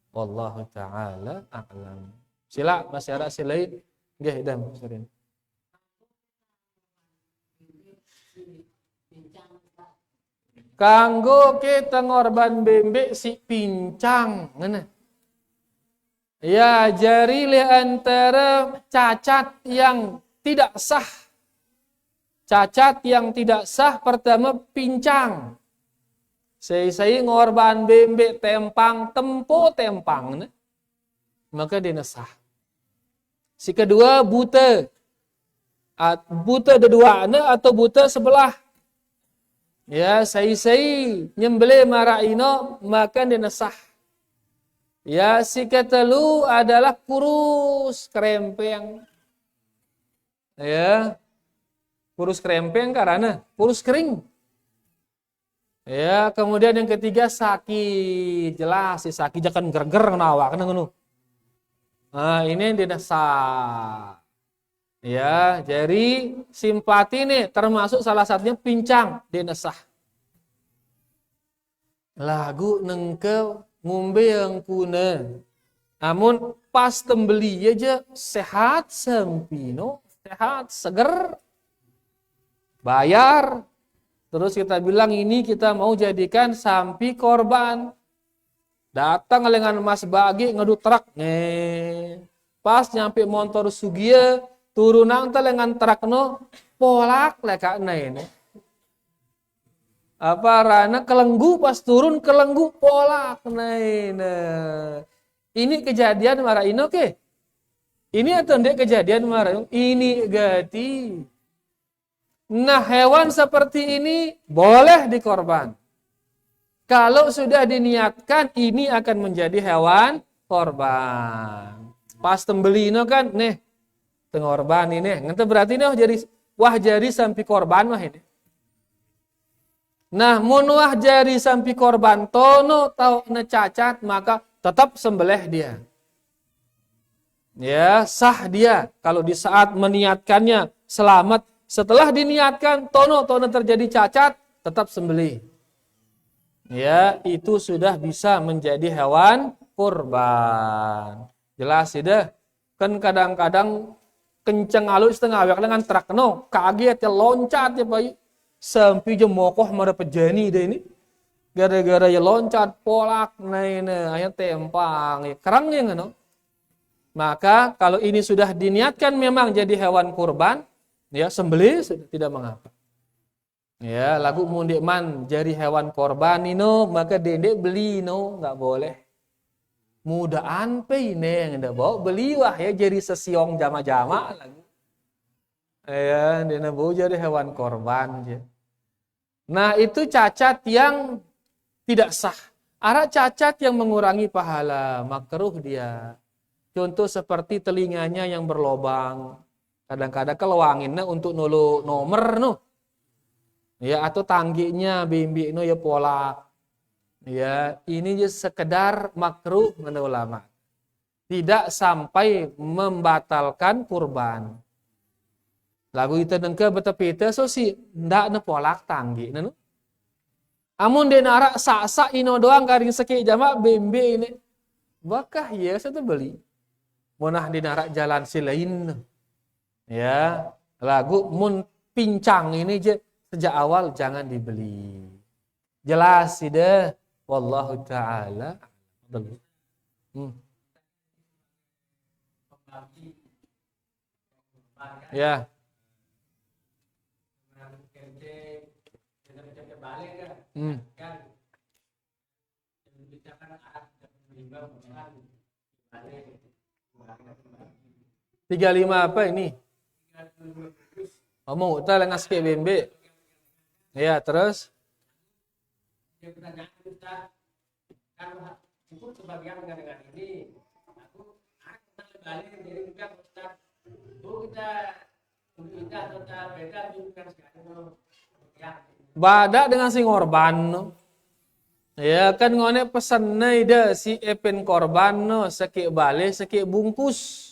Speaker 1: Wallahu ta'ala a'lam. Sila, masih ada silain? Nggih, dah, Mas. Kanggo kita ngorban bembek si pincang, ngene. Ya, jari li antara cacat yang tidak sah. Cacat yang tidak sah pertama pincang. Saya ngorban bembek tempang, tempo tempang. Maka dia sah. Si kedua buta. Buta dua-duanya atau buta sebelah. Ya, saya nyembelih maraino maka dia sah. Ya, si ketelu adalah kurus krempeng. Ya. Kurus krempeng karena kurus kering. Ya, kemudian yang ketiga sakit. Jelas si sakit jangan gerger nawa kan ngono. Nah, ini dia sah. Ya, jadi simpati nih termasuk salah satunya pincang dia sah. Lagu nengke ngombe yang kuna. Namun pas tembeli aja sehat sempino, sehat seger. Bayar. Terus kita bilang ini kita mau jadikan sampi korban. Datang dengan Mas Bagi ngedut truk. Pas nyampe motor Sugia, turunan dengan truk no polak leka ini. Apa rana kelenggu pas turun kelenggu polak ini kejadian marah ino ke ini atau ndek kejadian marah ini gati. Nah, hewan seperti ini boleh dikorban kalau sudah diniatkan ini akan menjadi hewan korban. Pas tembeli ino kan nih tengorban ini ngente berarti nih jadi sampai korban mah ini. Nah, munuah jari sampai korban tono tau necacat maka tetap sembelih dia. Ya, sah dia kalau di saat meniatkannya selamat. Setelah diniatkan tono terjadi cacat, tetap sembelih. Ya, itu sudah bisa menjadi hewan kurban. Jelas tidak? Kan kadang-kadang kenceng alus setengah awak dengan truk no, kaget ya loncat ya bayi. Sampai jemokoh mara pejani deh ini. Gara-gara ya loncat polak akhirnya tempang ya kerangnya ngono. Maka kalau ini sudah diniatkan memang jadi hewan kurban, ya sembelih sudah tidak mengapa. Ya, lagu mundik man jadi hewan korban ino maka dendek beli no enggak boleh. Mudaan pe ini yang bawa beli wah ya jadi sesiong jama-jama lagu. Ya, dia bau jadi hewan korban ya. Nah, itu cacat yang tidak sah. Ada cacat yang mengurangi pahala, makruh dia. Contoh seperti telinganya yang berlobang. Kadang-kadang keluanginnya untuk nulu nomor no. Ya, atau tangginya bimbi no ya pola. Ya, ini sekedar makruh menurut ulama. Tidak sampai membatalkan kurban. Lagu itu dengke betepite so si ndak ne polak tanggi nenu. Amun dia narak sak ino doang garing seki jama bembe ini. Bakah ya saya beli. Munah dinarak jalan si lain. Ya, lagu mun pincang ini je sejak awal jangan dibeli. Jelas ide wallahu taala. Ya. Hmm. 35 apa ini? Mau utang dengan sikit bembek. Ya, terus? Dia pertanyaan Ustaz, kan cukup sebagian dengan ini. Aku balik jadi juga Ustaz. Kita beda juga sekali. Badak dengan si korban no. Ya kan ngone pesan ida si epen korban no sekik balik sekik bungkus.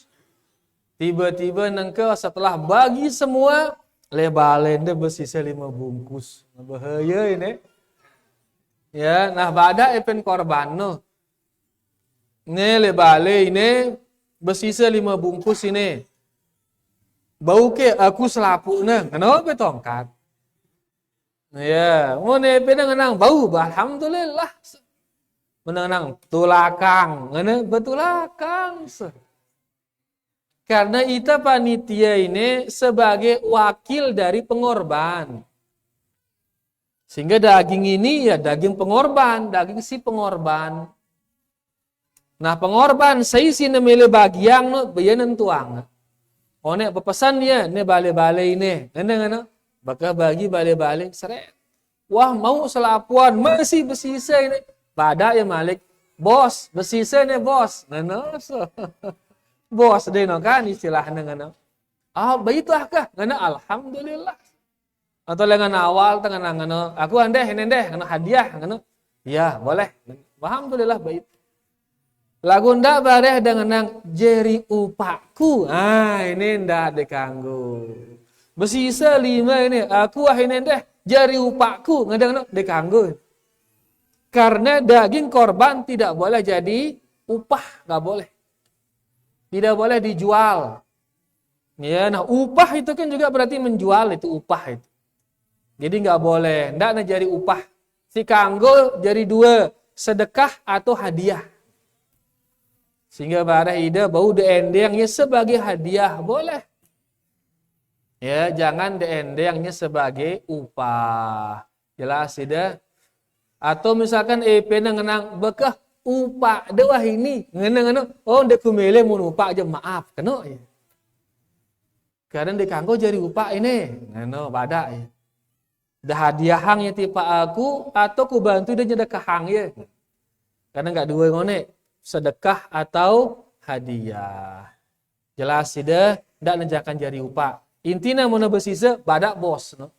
Speaker 1: Tiba-tiba nengke setelah bagi semua lebalen deh bersisa 5 bungkus. Bahaya ini. Ya, nah badak epen korban no. Ini lebale ini bersisa 5 bungkus ini. Bau ke aku selapu neng. Kenapa tongkat? Ya, mau nepe nang bau, alhamdulillah. Menang tulakang, ngene betulakang. Karena kita panitia ini sebagai wakil dari pengorban. Sehingga daging ini ya daging pengorban, daging si pengorban. Nah, pengorban saya si nemile bagian no bayanan tuang. One pepesan dia, ne bale-bale ini. Ngene bakal bagi bale-bale seret. Wah, mau selapuan masih bersisa ini. Pada ya Malik, bos, bersisa nih bos. So. Bos deh no kan istilahnya ngana. Ah, baiklah kah? Ngana alhamdulillah. Atau dengan awal tengah ngana, aku andeh ngana hadiah ngana. Ya, boleh. Alhamdulillah baik. Lagu ndak bareh dengan nang jeri upakku. Ah, ini ndak dekanggu. Bersisa 5 ini, aku ini deh jari upakku ngana dekanggu. Karena daging korban tidak boleh jadi upah, nggak boleh. Tidak boleh dijual. Ya, nah upah itu kan juga berarti menjual itu upah itu. Jadi nggak boleh, ndak jadi upah. Si kanggo jadi 2, sedekah atau hadiah. Sehingga barah ida bau deendengnya sebagai hadiah boleh. Ya, jangan deendengnya sebagai upah. Jelas ida. Atau misalkan penang bekah upah dewah ini ngena oh ndek kumele mun upah aja maaf kena ya. Karena dikanggo jadi upah ini ngena badak ya. Dah hadiahang ya tipe aku atau ku bantu dia nyedekahang ya. Karena enggak dua ngone sedekah atau hadiah. Jelas ida ndak nejakan jadi upah. Intina mun bersisa badak bos no.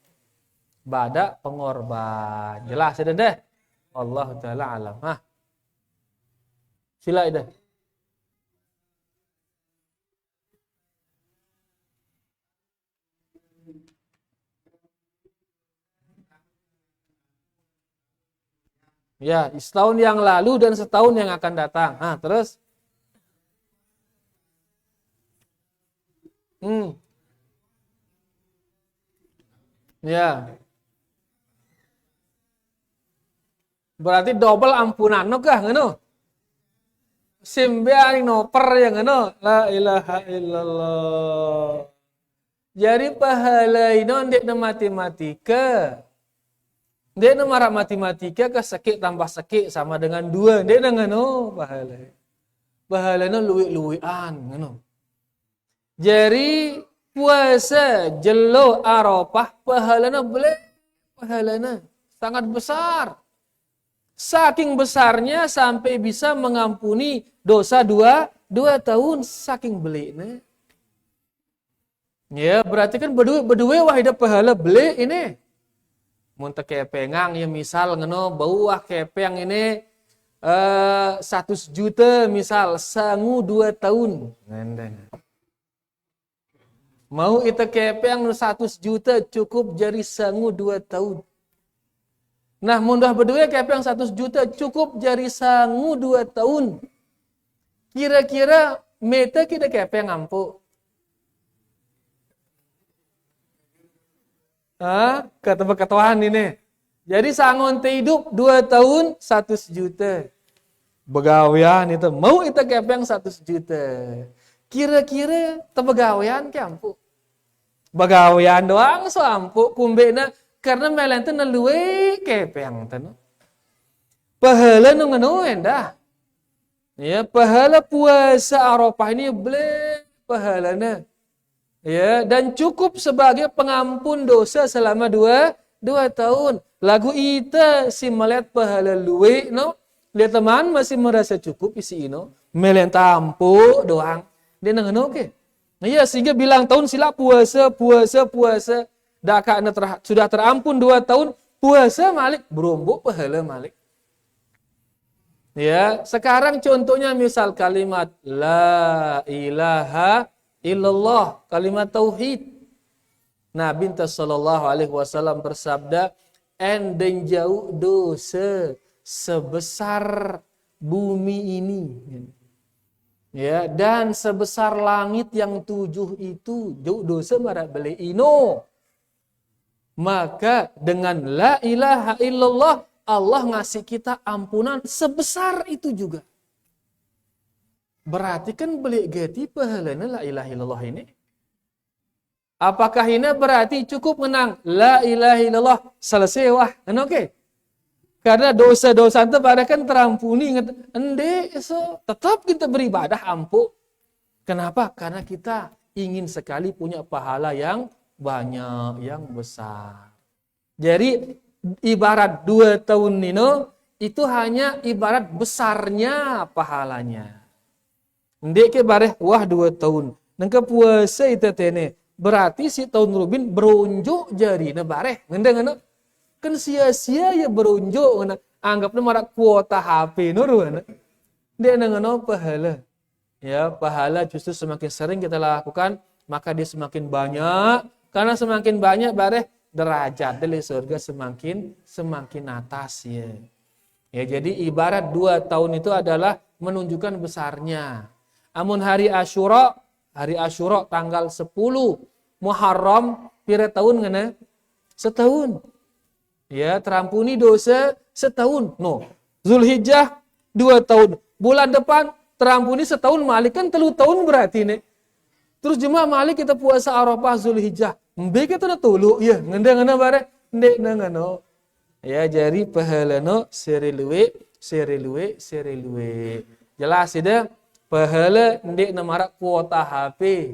Speaker 1: Badak pengorban. Jelas ida deh. Allah taala alam. Hah. Sila ida. Ya, setahun yang lalu dan setahun yang akan datang. Nah, terus? Ya. Berarti double ampunan kah ngono? Simbian noper yang ngono. La ilaha illallah. Jadi pahala ino ndek na matematika. Ndek na mara matematika ke sekik tambah sekik sama dengan 2. Ndek na ngono pahala. Pahala no luwi-luwian ngono. Jadi puasa jelo Arafah pahalana boleh pahalana sangat besar. Saking besarnya sampai bisa mengampuni dosa 2 tahun saking belinya. Ya, berarti kan berdua wahida pahala beli ini. Mun kepengang ya misal ngono bau kepeng ini 100 juta misal sangu 2 tahun. Mau ita kepeng 100 juta cukup jari sangu 2 tahun. Nah, mundah berdua kepeng 100 juta cukup jari sangu 2 tahun. Kira-kira meta kita kepeng ampu. Ketemu-ketuaan ini. Jadi sangun hidup 2 tahun 100 juta. Begawian itu mau ita kepeng 100 juta. Kira-kira tebegawian ke ampu. Begawian doang so ampu kumbena Karena melen tu luwe kepeng tu. Pahala nu ngono endah. Ya, pahala puasa Arafah ini boleh pahalanya. Ya, dan cukup sebagai pengampun dosa selama dua tahun. Lagu ita si melihat pahala luwe no. Lihat teman masih merasa cukup isi ino. Melihat tampu doang. Dia ngono ke. Ya, sehingga bilang tahun sila puasa. Dah sudah terampun 2 tahun puasa malik berombok pahala malik. Ya, sekarang contohnya misal kalimat la ilaha illallah, kalimat tauhid. Nabi sallallahu alaihi wasallam bersabda, "Endeng jauh dosa sebesar bumi ini." Ya, dan sebesar langit yang 7 itu jauh dosa marak beli ino. Maka dengan la ilaha illallah Allah ngasih kita ampunan sebesar itu juga. Berarti kan beli gati pahalanya la ilaha illallah ini. Apakah ini berarti cukup menang la ilaha illallah selesai wah? Oke. Karena dosa-dosa itu pada kan terampuni. Ende so tetap kita beribadah ampuh. Kenapa? Karena kita ingin sekali punya pahala yang banyak, yang besar. Jadi ibarat 2 tahun ini itu hanya ibarat besarnya pahalanya. Ndek ke bareh wah 2 tahun. Nengke puasa itu tene. Berarti si tahun rubin berunjuk jari na bareh. Ngene kan sia-sia ya berunjuk ngene. Anggapnya marak kuota HP nurun. Dia ngono pahala. Ya, pahala justru semakin sering kita lakukan, maka dia semakin banyak. Karena semakin banyak bareh derajat dari surga semakin atas ya. Ya, jadi ibarat 2 tahun itu adalah menunjukkan besarnya. Amun hari Asyura tanggal 10 Muharram pira tahun ngene? Setahun. Ya, terampuni dosa setahun. No. Zulhijjah 2 tahun. Bulan depan terampuni setahun malik kan 3 tahun berarti nih. Terus jemaah malik kita puasa Arafah Zulhijjah. Mbe kita na tulu ya ngenda bare ndek ngono. Ya jadi pahalano seriluwe. Jelas ida pahala ndek na marak kuota HP.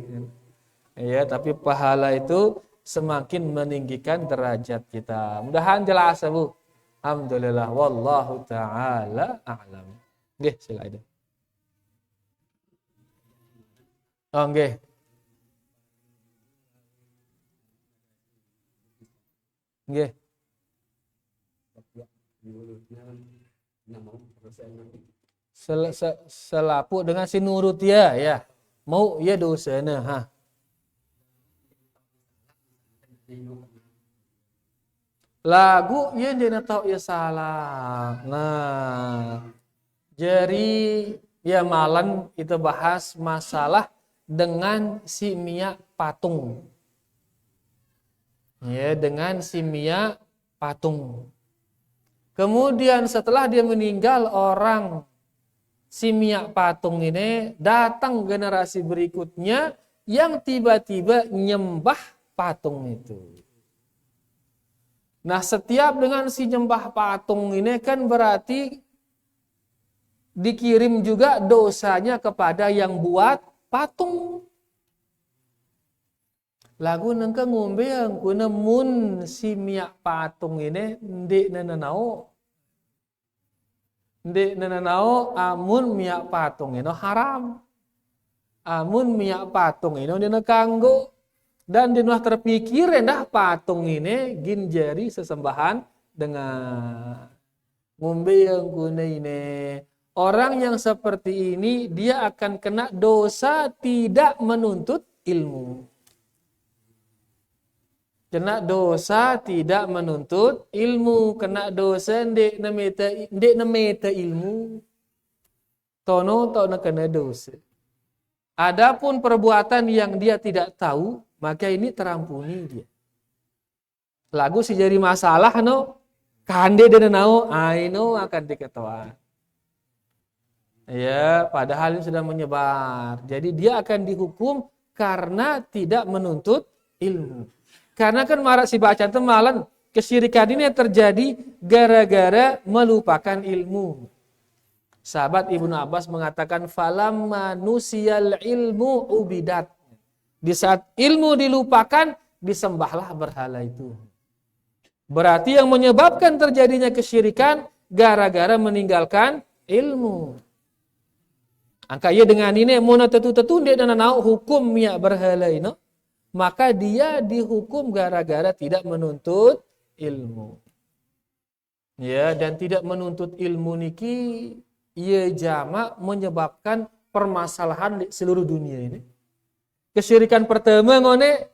Speaker 1: Ya tapi pahala itu semakin meninggikan derajat kita. Mudahan jelas Bu. Alhamdulillah wallahu taala a'lam. Nggih silakan. Oh nggih. Nggih. Selapu dengan si nurut ya. Mau ya dosana ha. Lagu ya dia tahu ya salah. Nah. Jadi ya malam kita bahas masalah dengan si Mia patung. Ya, dengan si Mia patung. Kemudian setelah dia meninggal orang si Mia patung ini datang generasi berikutnya yang tiba-tiba nyembah patung itu. Nah, setiap dengan si nyembah patung ini kan berarti dikirim juga dosanya kepada yang buat patung. Lagu nengka ngombe yang kuna mun si Mia patung ini ndek nananao amun Mia patung ini haram. Amun Mia patung ini dina kanggo dan dina terpikir rendah patung ini gin jari sesembahan dengan ngombe yang kuna ini. Orang yang seperti ini dia akan kena dosa tidak menuntut ilmu. Kena dosa tidak menuntut ilmu, kena dosa ndek nameta ilmu. Tono kena dosa. Adapun perbuatan yang dia tidak tahu, maka ini terampuni dia. Lagu si jadi masalah no, kande dan nao, aino akan diketahui. Ya, padahal ini sudah menyebar. Jadi dia akan dihukum karena tidak menuntut ilmu. Karena kan marak si baca temalan Kesyirikan ini terjadi gara-gara melupakan ilmu. Sahabat Ibnu Abbas mengatakan falamma nusiyal ilmu ubidat. Di saat ilmu dilupakan, disembahlah berhala itu. Berarti yang menyebabkan terjadinya kesyirikan gara-gara meninggalkan ilmu. Angka ia dengan ini muna tetu-tetu dia dan nau hukum ya berhala ini, maka dia dihukum gara-gara tidak menuntut ilmu. Ya, dan tidak menuntut ilmu niki ia jamak menyebabkan permasalahan di seluruh dunia ini. Kesyirikan pertama ngone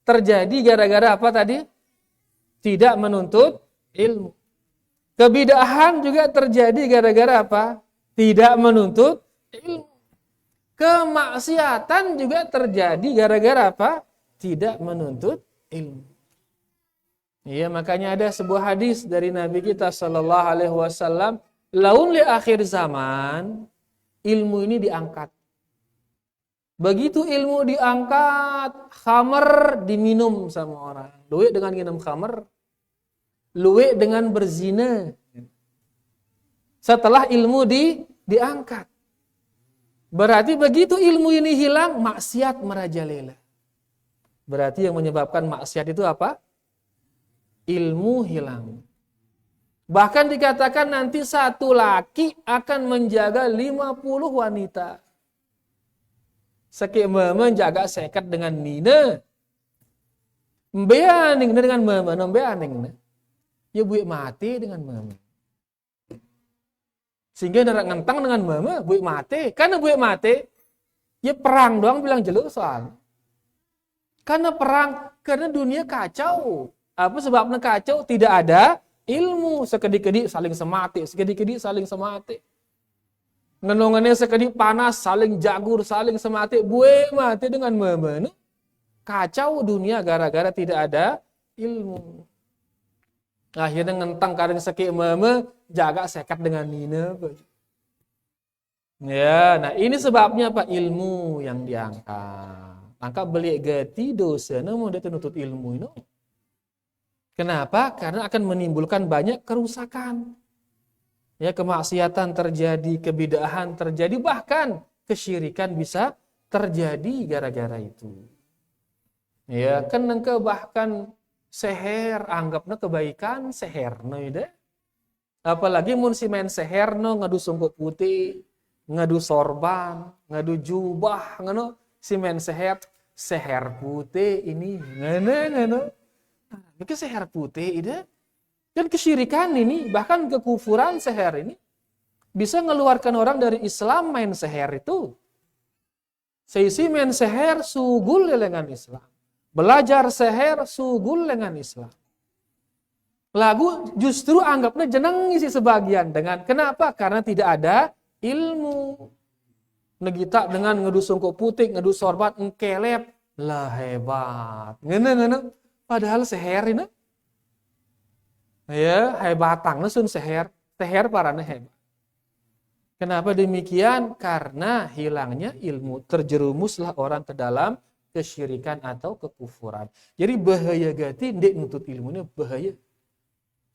Speaker 1: terjadi gara-gara apa tadi? Tidak menuntut ilmu. Kebidahan juga terjadi gara-gara apa? Tidak menuntut ilmu. Kemaksiatan juga terjadi gara-gara apa? Tidak menuntut ilmu. Iya, makanya ada sebuah hadis dari Nabi kita sallallahu alaihi wasallam, laun li akhir zaman, ilmu ini diangkat. Begitu ilmu diangkat, khamar diminum sama orang. Duit dengan minum khamar, luwe dengan berzina. Setelah ilmu diangkat. Berarti begitu ilmu ini hilang, maksiat merajalela. Berarti yang menyebabkan maksiat itu apa? Ilmu hilang. Bahkan dikatakan nanti satu laki akan menjaga 50 wanita. Sekik menjaga sekat dengan nina. Mbeaning dengan mama, mbeaning. Ya buik mati dengan mama. Sehingga narak ngentang dengan mama, buik mati. Karena buik mati, ya perang doang bilang jeluk soal. Karena perang, karena dunia kacau. Apa sebabnya kacau? Tidak ada ilmu. Sekedik-kedik saling semati, sekedik-kedik saling semati. Ngenongannya sekedik panas, saling jagur, saling semati. Buik mati dengan mama. Kacau dunia gara-gara tidak ada ilmu. Akhirnya ngentang kadang sakit mama, jaga sekat dengan nina. Ya, nah ini sebabnya apa? Ilmu yang diangkat. Angkat beli gati dosa, namun dia menuntut ilmu ini. Kenapa? Karena akan menimbulkan banyak kerusakan. Ya, kemaksiatan terjadi, kebidahan terjadi, bahkan kesyirikan bisa terjadi gara-gara itu. Ya, kan engke bahkan seher anggapnya kebaikan seherno ide. Apalagi mun si main seherno ngadu sungguh putih, ngadu sorban, ngadu jubah ngono si main seher putih ini ngene. Mungkin seher putih ide. Dan kesyirikan ini bahkan kekufuran seher ini bisa ngeluarkan orang dari Islam main seher itu. Seisi main seher sugul dengan Islam. Belajar seher sugul dengan Islam. Lagu justru anggapnya jeneng isi sebagian dengan kenapa? Karena tidak ada ilmu. Negita dengan ngedu sungkup putih, ngedu sorbat, ngkelep, lah hebat. Ngene. Padahal seher ini, ya hebatang sun seher parana hebat. Kenapa demikian? Karena hilangnya ilmu, terjerumuslah orang ke dalam kesyirikan atau kekufuran. Jadi bahaya gati ndek nuntut ilmunya bahaya.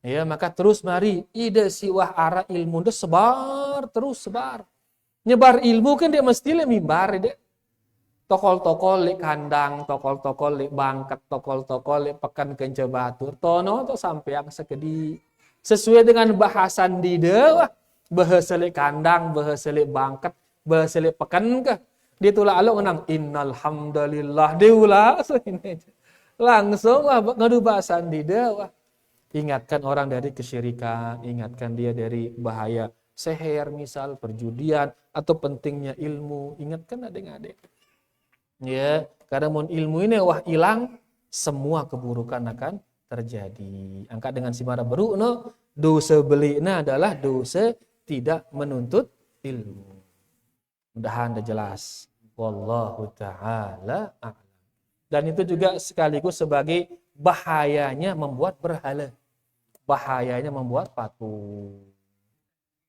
Speaker 1: Ya, maka terus mari ide siwah arah ilmu ndes sebar terus sebar. Nyebar ilmu kan dia mesti le mimbar dek. Tokol-tokol lek kandang, tokol-tokol lek bangkat, tokol-tokol lek pekan kenca batur. Tono to sampai yang sekedi. Sesuai dengan bahasan di dewa. Bahasa lek kandang, bahasa lek bangkat, bahasa lek pekan ke. Dia tulah alo ngenang innal hamdalillah diulah so ini aja. Langsung ngadu bahasan di dewa. Ingatkan orang dari kesyirikan, ingatkan dia dari bahaya seher misal, perjudian atau pentingnya ilmu. Ingatkan adik-adik. Ya, karena mun ilmu ini wah hilang, semua keburukan akan terjadi. Angkat dengan simara beru no, dosa belina adalah dosa tidak menuntut ilmu. Mudahan dah jelas. Wallahu ta'ala a'lam. Dan itu juga sekaligus sebagai bahayanya membuat berhala. Bahayanya membuat patung.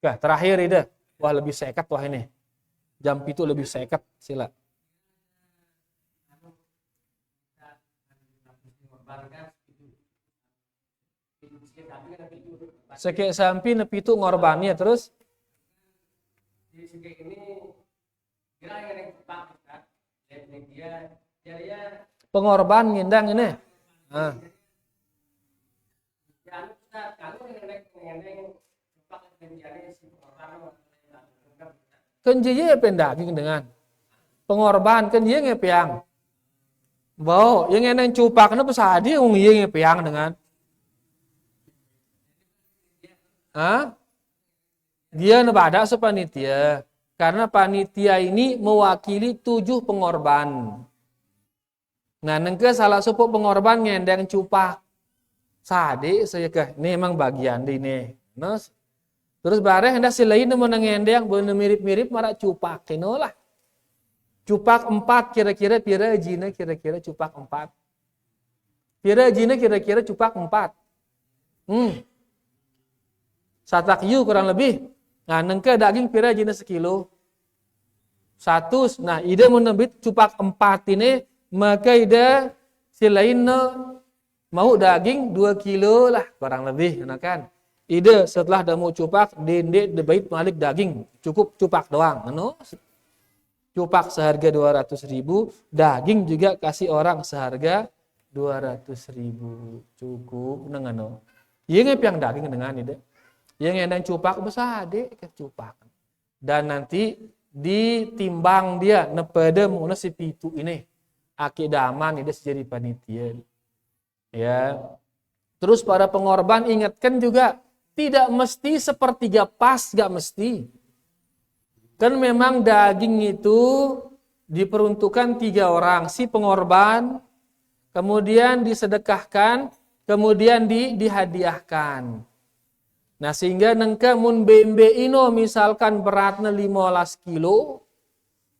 Speaker 1: Oke, terakhir ide. Wah lebih sekat wah ini. Jam itu lebih sekat sila. Sekek sampi nepi itu ngorbannya terus
Speaker 2: di segi ini kira yang cepat kan dia jadi
Speaker 1: pengorban ngindang ini. Nah.
Speaker 2: kalau yang cepat menjadi si orang
Speaker 1: Kan dia pendaging dengan pengorban kan dia ngepiang. Bau yang eneng cupak na pasadi wong ieu ngepiang dengan. Hah? Dia nebada sepanitia. Karena panitia ini mewakili 7 pengorban. Nah, nengke salah suku pengorban ngendeng cupak. Sadi saya ke, ini emang bagian di ini. Terus bareng hendak si lain mau ngendeng bener mirip-mirip marak cupak. Kino lah. Cupak 4 kira-kira pira jina kira-kira cupak 4. Pira jina kira-kira cupak 4. Satak yu kurang lebih. Nah, nengke daging pira jina sekilo. 100. Nah, ide menembit cupak 4 ini, maka ide si lain mau daging 2 kilo lah kurang lebih, kan? Ide setelah dah mau cupak, dende debait malik daging, cukup cupak doang, Cupak seharga 200.000, daging juga kasih orang seharga 200.000, cukup nengano. Ieu ngepiang daging dengan ide. Yang endang cupak besar dek ke cupak. Dan nanti ditimbang dia nepede muna si pitu ini. Aki daman ide jadi panitia. Ya. Terus para pengorban ingatkan juga tidak mesti sepertiga pas, gak mesti. Kan memang daging itu diperuntukkan 3 orang, si pengorban, kemudian disedekahkan, kemudian dihadiahkan. Nah, sehingga nengke mun bembe ino misalkan beratnya 15 kilo,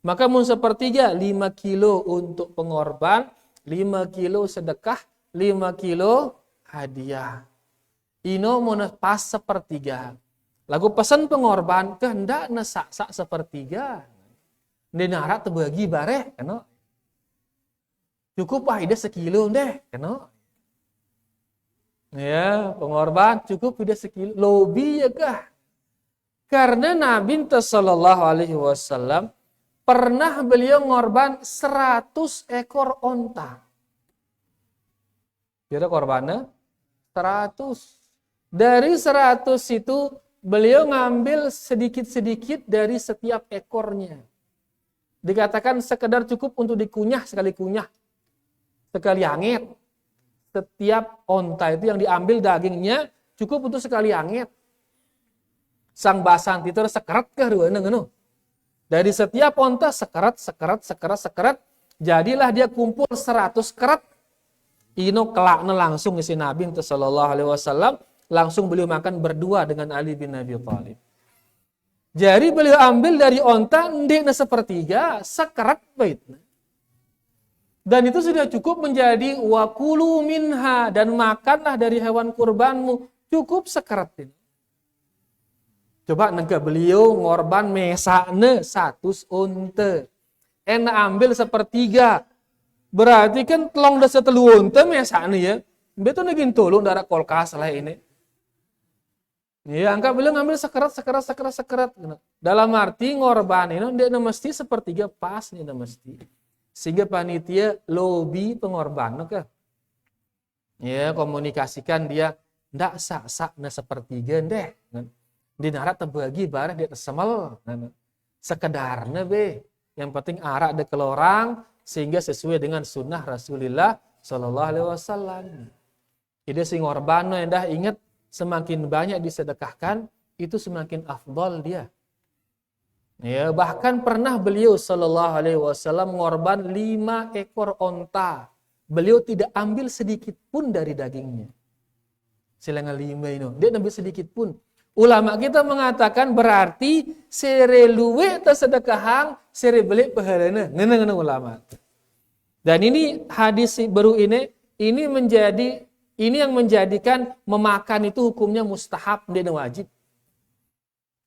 Speaker 1: maka mun sepertiga 5 kilo untuk pengorban, 5 kilo sedekah, 5 kilo hadiah. Ino mun pas sepertiga. Lagu pesan pengorban kehendak nesak-sak sepertiga. Denara terbagi bareh, kena. Cukup ide sekilo deh, kena. Ya, pengorban cukup tidak sekilo. Lobi ya kah? Karena Nabi sallallahu alaihi wasallam pernah beliau ngorban 100 ekor onta. Kira korbannya 100. Dari 100 itu beliau ngambil sedikit-sedikit dari setiap ekornya. Dikatakan sekedar cukup untuk dikunyah sekali kunyah. Sekali angit. Setiap onta itu yang diambil dagingnya cukup untuk sekali angit. Sang basan itu sekeret ke ruangan. Dari setiap onta sekeret. Jadilah dia kumpul 100 keret. Ino kelakna langsung isi Nabi sallallahu alaihi wasallam, langsung beliau makan berdua dengan Ali bin Abi Thalib. Jadi beliau ambil dari onta ndekna sepertiga sekeret baitna. Dan itu sudah cukup menjadi wakulu minha, dan makanlah dari hewan kurbanmu cukup sekeret ini. Coba nengke beliau ngorban mesakne 100 unta. Enak ambil sepertiga. Berarti kan telong desa telu unta mesakne ya. Betul negin tolong darah kulkas lah ini. Ya, angka beliau ngambil sekeret. Dalam arti ngorban ini dia mesti sepertiga pas nih mesti. Sehingga panitia lobi pengorban ke. Ya, komunikasikan dia ndak sak-sak na sepertiga deh. Dinarat terbagi barang dia tersemel. Sekedarnya be. Yang penting arak de kelorang sehingga sesuai dengan sunnah Rasulullah sallallahu alaihi wasallam. Ide sing ngorban yang dah ingat semakin banyak disedekahkan itu semakin afdal dia. Ya, bahkan pernah beliau sallallahu alaihi wasallam ngorban 5 ekor onta. Beliau tidak ambil sedikit pun dari dagingnya. Silangan 5 ini, dia ambil sedikit pun. Ulama kita mengatakan berarti sere luwe tersedekahang, sere beli pahalana. Ngene ulama. Dan ini hadis baru ini yang menjadikan memakan itu hukumnya mustahab dan wajib.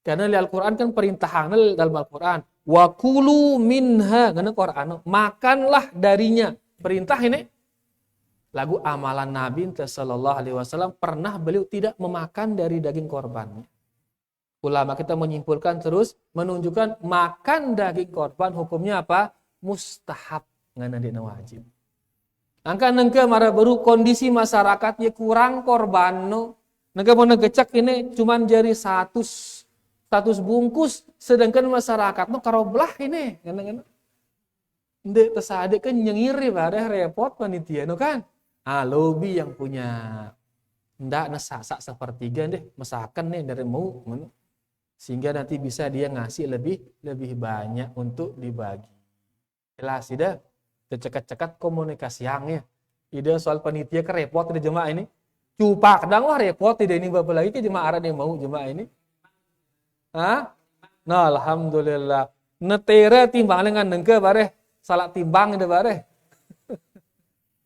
Speaker 1: Karena di Al-Quran kan perintahan dalam Al-Quran. Wa kulu minha. Karena Quran. Makanlah darinya. Perintah ini. Lagu amalan Nabi sallallahu alaihi wasallam pernah beliau tidak memakan dari daging korban. Ulama kita menyimpulkan terus menunjukkan makan daging korban hukumnya apa? Mustahab, ngan dina wajib. Angka nengke mara baru kondisi masyarakatnya kurang korban no. Nengke mau ngecek ini cuman jari 100 bungkus, sedangkan masyarakat no karoblah ini. Ndek tesade kan nyengiri bareh repot panitia no kan. Lobi yang punya ndak nesak sepertiga deh, masakan nih dari mau. Sehingga nanti bisa dia ngasih lebih banyak untuk dibagi. Jelas tidak? Cekat-cekat komunikasi yang ya. Ide soal panitia ke repot di jemaah ini. Cupak kadang wah repot tidak ini bapak lagi ke jemaah arah yang mau jemaah ini. Hah? Nah, alhamdulillah. Netera timbang dengan nengke bareh. Salah timbang itu bareh.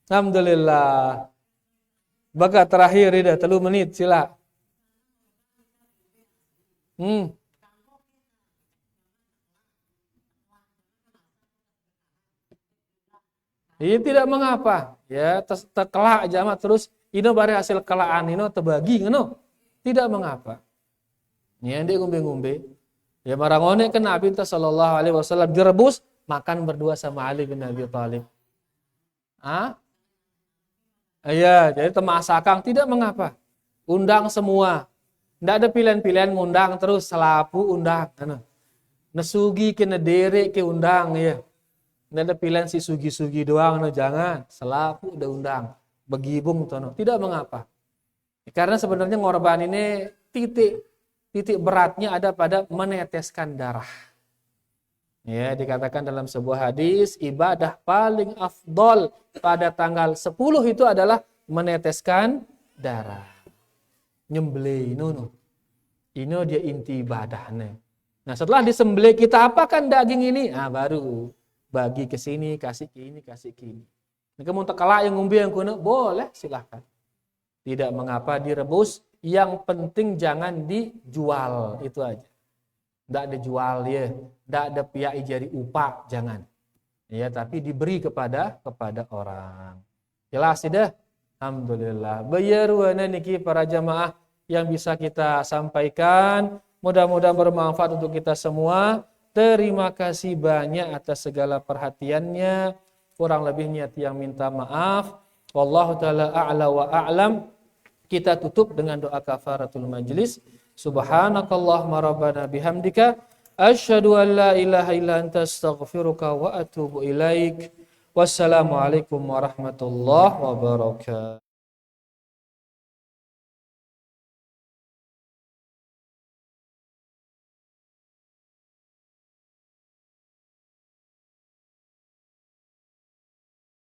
Speaker 1: Alhamdulillah. Baga terakhir ida 3 menit sila. Ini tidak mengapa, ya terkelak jamaah terus ino bare hasil kelaan ino terbagi ngono. Tidak mengapa. Nyende ngombe-ngombe. Ya marangone kan Nabi sallallahu alaihi wasallam direbus makan berdua sama Ali bin Abi Thalib. Iya, jadi temasakang tidak mengapa. Undang semua. Tidak ada pilihan-pilihan ngundang terus selapu undang. Nesugi kena derek ke undang ya. Tidak ada pilihan si sugi-sugi doang, no, jangan. Selapu udah undang. Begibung, no. Tidak mengapa. Karena sebenarnya ngorban ini titik beratnya ada pada meneteskan darah. Ya, dikatakan dalam sebuah hadis, ibadah paling afdol pada tanggal 10 itu adalah meneteskan darah. Nyembelih, Ini dia inti ibadahnya. Nah, setelah disembelih kita apakan daging ini? Baru bagi ke sini, kasih ke ini, kasih ke ini. Nah, kamu tekala yang ngumbi yang kuno, boleh silahkan. Tidak mengapa direbus, yang penting jangan dijual, itu aja. Tidak dijual ya, tidak ada pihak ijari upah, jangan. Ya, tapi diberi kepada orang. Jelas tidak? Alhamdulillah. Bayarwana niki para jamaah yang bisa kita sampaikan. Mudah-mudahan bermanfaat untuk kita semua. Terima kasih banyak atas segala perhatiannya. Kurang lebihnya yang minta maaf. Wallahu ta'ala a'la wa a'lam. Kita tutup dengan doa kafaratul majlis. Subhanakallahumma rabbana bihamdika. Asyhadu an la ilaha illa anta astaghfiruka wa atubu ilaik. Wassalamualaikum warahmatullahi wabarakatuh.